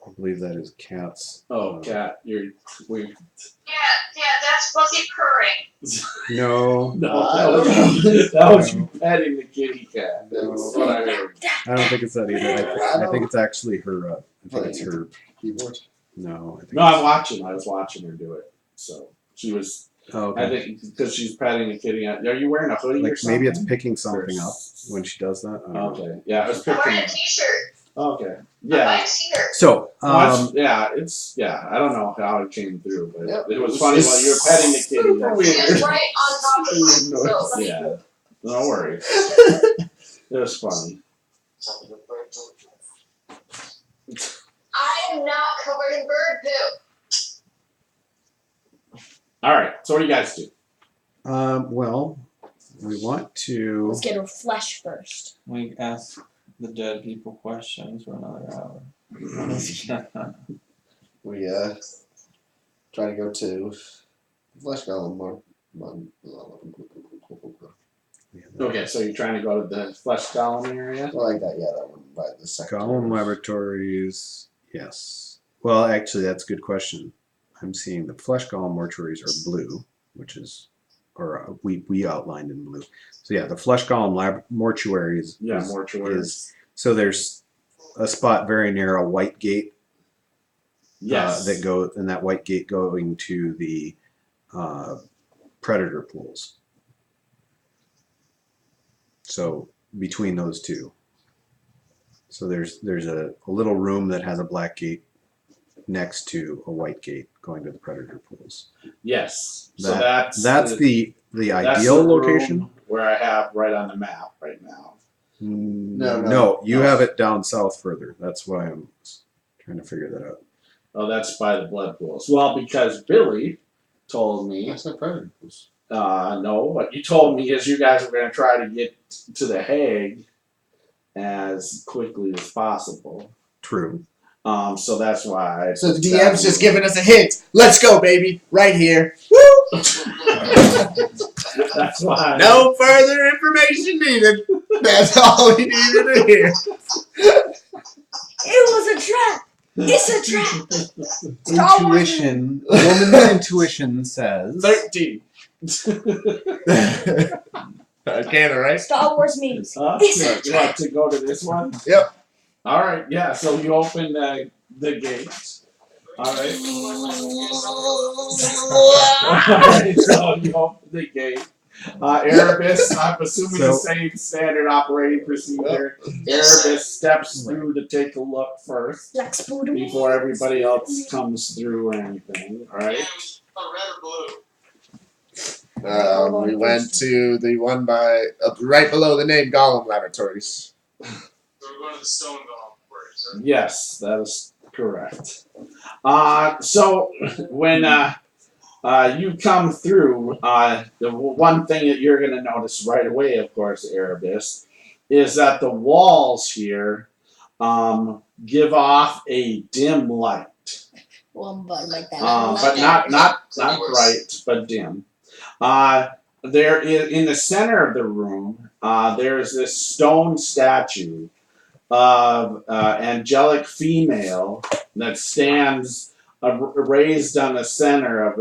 I believe that is cats. Oh, cat, we. Yeah, that's fuzzy purring. No, No, that was you petting the kitty cat. That's what I heard. I don't think it's that either. I think it's actually her. I think it's her. Keyboard. No, I think. No, I'm watching. I was watching her do it. So she was. Oh, I okay. think because she's petting the kitty. Are you wearing a hoodie or Like something? maybe it's picking something up when she does that. I don't know. Okay. Yeah, it was I'm picking. wearing a t-shirt. Okay. A Yeah. nice t-shirt. So, Yeah, I don't know how it came through, but Yep. it was funny while you were petting the kitty. Super That's weird. She was right on top of me. So, Yeah. No worries. It was funny. I am not covered in bird poop. All right. So what do you guys do? well, we want to. Let's get her flesh first. We ask the dead people questions for another hour. We try to go to Flesh Golem more. Okay, so you're trying to go to the flesh golem area? I like that. Yeah, that one by the second. Golem laboratories. Yes. Well, actually, that's a good question. I'm seeing the flesh golem mortuaries are blue, which is, or we outlined in blue. So yeah, the flesh golem mortuaries. Yeah, is- mortuaries. is- so there's a spot very near a white gate. Yes. And that white gate going to the predator pools. So between those two. So there's a little room that has a black gate next to a white gate going to the predator pools. Yes. So That's that's the that's ideal the room location. where I have right on the map right now. No, you have it down south further. That's why I'm trying to figure that out. Oh, that's by the blood pools. Well, because Billy told me. That's not predator pools. No, what you told me is you guys were going to try to get to the Hague as quickly as possible. True. So that's why. So the DM's just giving us a hint. Let's go, baby. Right here. Woo! That's why. No further information needed. That's all we needed to hear. It was a trap. It's a trap. Star Wars. Intuition. Woman's intuition says 13. Okay, all right. Star Wars memes. So you want to go to this one? Yep. All right. Yeah. So you open the gates. All right. All right. So you open the gate. Erebus, I'm assuming the same standard operating procedure. Erebus steps through to take a look first Lex Buddha. before everybody else comes through or anything. All right. A red or blue? We went to the one by right below the name Golem Laboratories. So So we're going to the stone golem quarters. Right? Yes, that is correct. So when you come through, the one thing that you're going to notice right away, of course, Erebus, is that the walls here give off a dim light. Well, but like that. But not bright, but dim. There in the center of the room, there's this stone statue of angelic female that stands raised on the center of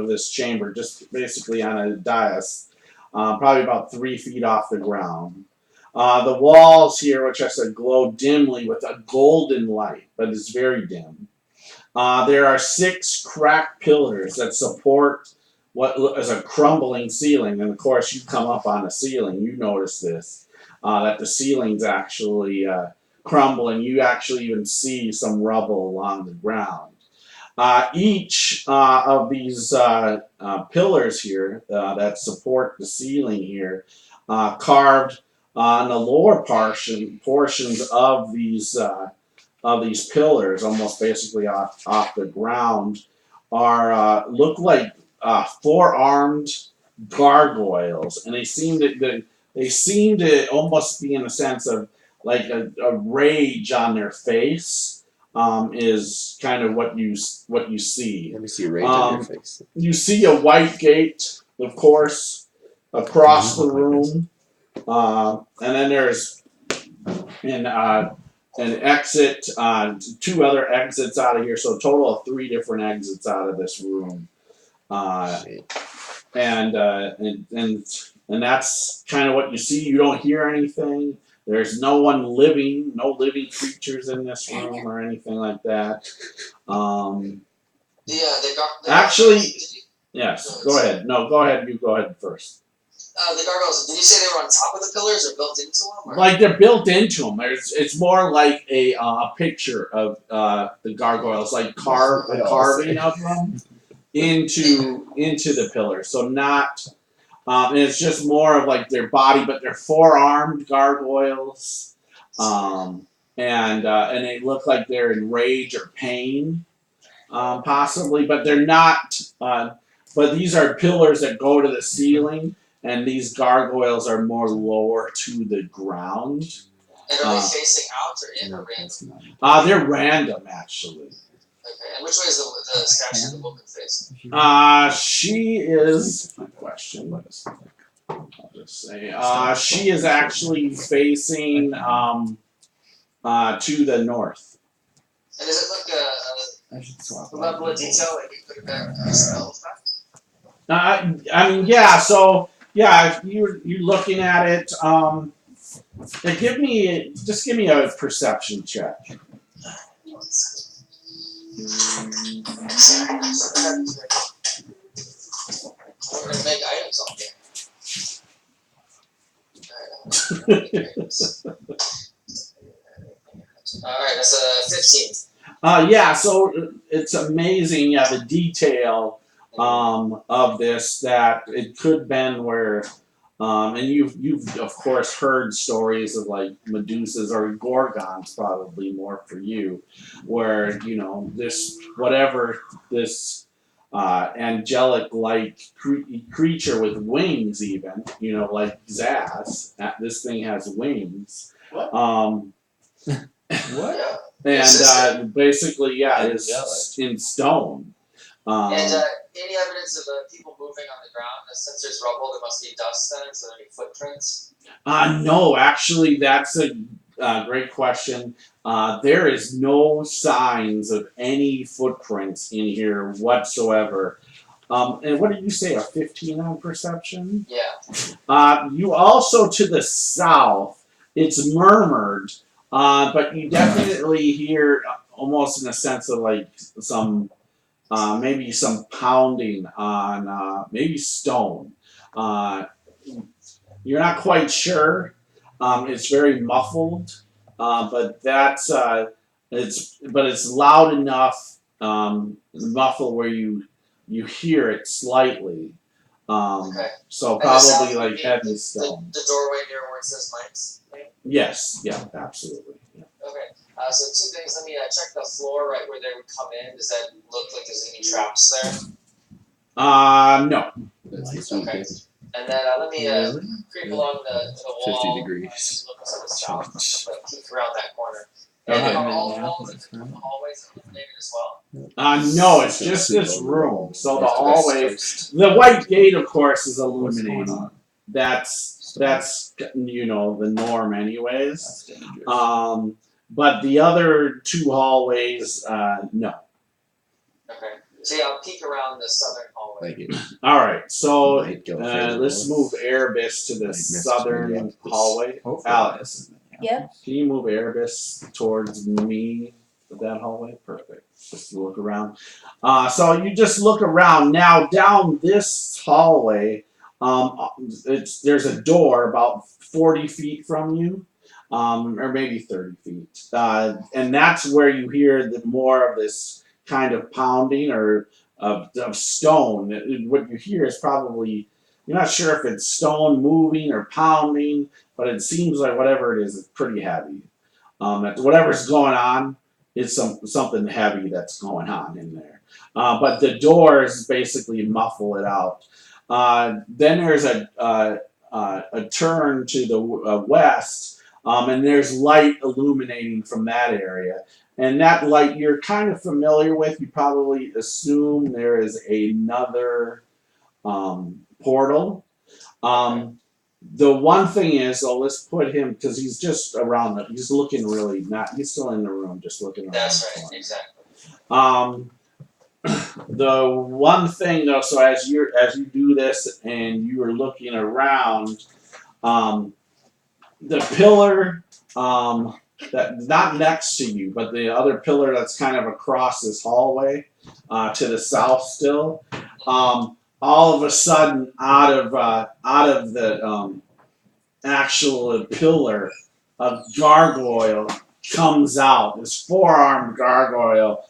this chamber, just basically on a dais, probably about 3 feet off the ground. The walls here, which I said, glow dimly with a golden light, but it's very dim. There are 6 cracked pillars that support what is a crumbling ceiling, and of course, you come up on the ceiling, you notice this, that the ceiling's actually crumbling. You actually even see some rubble along the ground. Each of these pillars here that support the ceiling here, carved on the lower portions of these pillars, almost basically off the ground, are look like 4-armed gargoyles, and they seem to almost be in a sense of like a rage on their face. Is kind of what you see. Let me see rage on your face. You see a white gate, of course, across the room, and then there's an exit, 2 other exits out of here, so a total of 3 different exits out of this room. And that's kind of what you see. You don't hear anything. There's no living creatures in this room or anything like that. Actually, yes. Go ahead. No, go ahead. You go ahead first. The gargoyles, did you say they were on top of the pillars or built into them? Or? Like they're built into them. It's more like a picture of the gargoyles, like carving of them into the pillars. So not, and it's just more of like their body, but they're 4-armed gargoyles, and they look like they're in rage or pain, possibly, but they're not. But these are pillars that go to the ceiling. And these gargoyles are more lower to the ground. And are they facing out or in or random? They're random, actually. Okay, and which way is the statue of the woman facing? She is. Good question. I'll just say. She is actually facing to the north. And does it look a level of detail like you put it back in the spell effect? I mean, yeah. So. Yeah, if you're looking at it, give me a perception check. We're gonna make items on here. Alright, that's a 15. Yeah, so it's amazing. Yeah, the detail of this, that it could have been where, and you've of course heard stories of like Medusas or Gorgons, probably more for you, where this angelic like creature with wings, even like Zaz. This thing has wings. What? What? And basically, yeah, it's in stone. And any evidence of people moving on the ground? Since there's rubble, there must be dust then. So any footprints? No, actually, that's a great question. There is no signs of any footprints in here whatsoever. And what did you say? A 15 on perception? Yeah. You also to the south, it's murmured, but you definitely hear almost in a sense of like some. Maybe some pounding on maybe stone. You're not quite sure. It's very muffled, but that's it's loud enough, muffled where you hear it slightly. Okay. So And the south probably would like be heavy the stone. doorway near where it says Mike's name? Yes, yeah, absolutely. Yeah. Okay. So two things. Let me check the floor right where they would come in. Does that look like there's any traps there? No. Okay. And then let me creep along the wall. 50 degrees. Look to the south, but peek around that corner. Okay. And are all the walls and the hallways illuminated as well? No, it's just this room. So the hallway, the white gate, of course, is illuminated. That's you know the norm, anyways. But the other two hallways, no. Okay. So yeah, I'll peek around the southern hallway. All right, so Might go further let's north. move Erebus to the Might miss southern maybe up this- hallway. Alex, Yeah. can you move Erebus towards me with that hallway? Perfect. Just look around. So you just look around now down this hallway. There's a door about 40 feet from you, or maybe 30 feet, and that's where you hear the more of this kind of pounding or of stone. What you hear is probably, you're not sure if it's stone moving or pounding, but it seems like whatever it is pretty heavy. That whatever's going on is something heavy that's going on in there. But the doors basically muffle it out. Then there's a turn to the west, and there's light illuminating from that area. And that light you're kind of familiar with. You probably assume there is another portal. The one thing is, let's put him, because he's just around. He's looking really not. He's still in the room, just looking around. That's the right, corner. exactly. The one thing though, so as you do this and you are looking around, the pillar that not next to you, but the other pillar that's kind of across this hallway to the south still, all of a sudden out of the actual pillar, a gargoyle comes out. This four-armed gargoyle.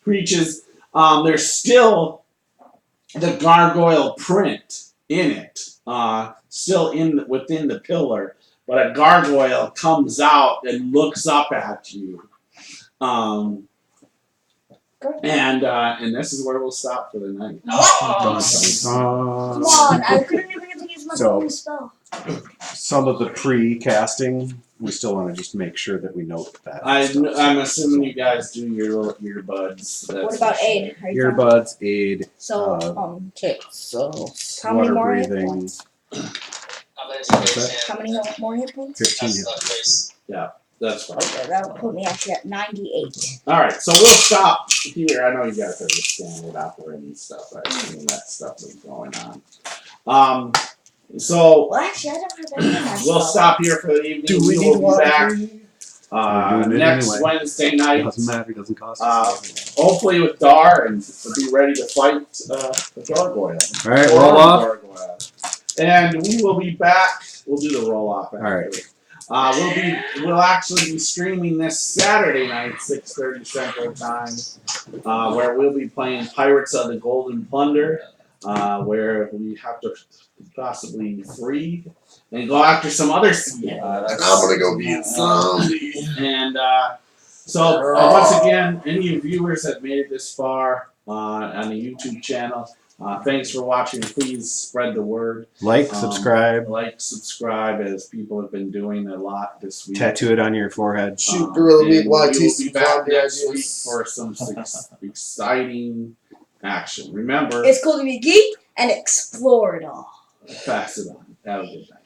Reaches. There's still the gargoyle print in it, still within the pillar, but a gargoyle comes out and looks up at you. And this is where we'll stop for the night. Come on, I couldn't even get to use my bonus spell. Some of the pre-casting, we still want to just make sure that we note that. I'm assuming you guys do your little earbuds. What about aid? Are you Earbuds, aid, So, Okay, so how many water more hit breathing. points? I'm gonna do base How many more hit points? 15 That's hit the base. That's fine. Okay, that would put me actually at 98. All right, so we'll stop here. I know you guys understand with operating stuff. I mean, that stuff is going on. So Well, actually, I don't have any of that we'll spell. stop here for the evening. Do we need will be water? back We're doing it next anyway. Wednesday night. Doesn't matter, it doesn't cost us. Hopefully with Dar, and we'll be ready to fight the gargoyle. Alright, Or roll off. gargoyle. And we will be back. We'll do the roll off. Alright. We'll actually be streaming this Saturday night, 6:30 Central Time, where we'll be playing Pirates of the Golden Plunder, where we have to possibly free and go after some other sea. I'm gonna go be a zombie. And so once again, any viewers that made it this far on the YouTube channel, thanks for watching. Please spread the word. Like, subscribe, Subscribe, as people have been doing a lot this week. tattoo it on your forehead. Shoot Gorilla Meat And we will YT be some back zombie next week ideas. for some exciting action. Remember, It's cool to be geek and explore it all. pass it on. Have a good night.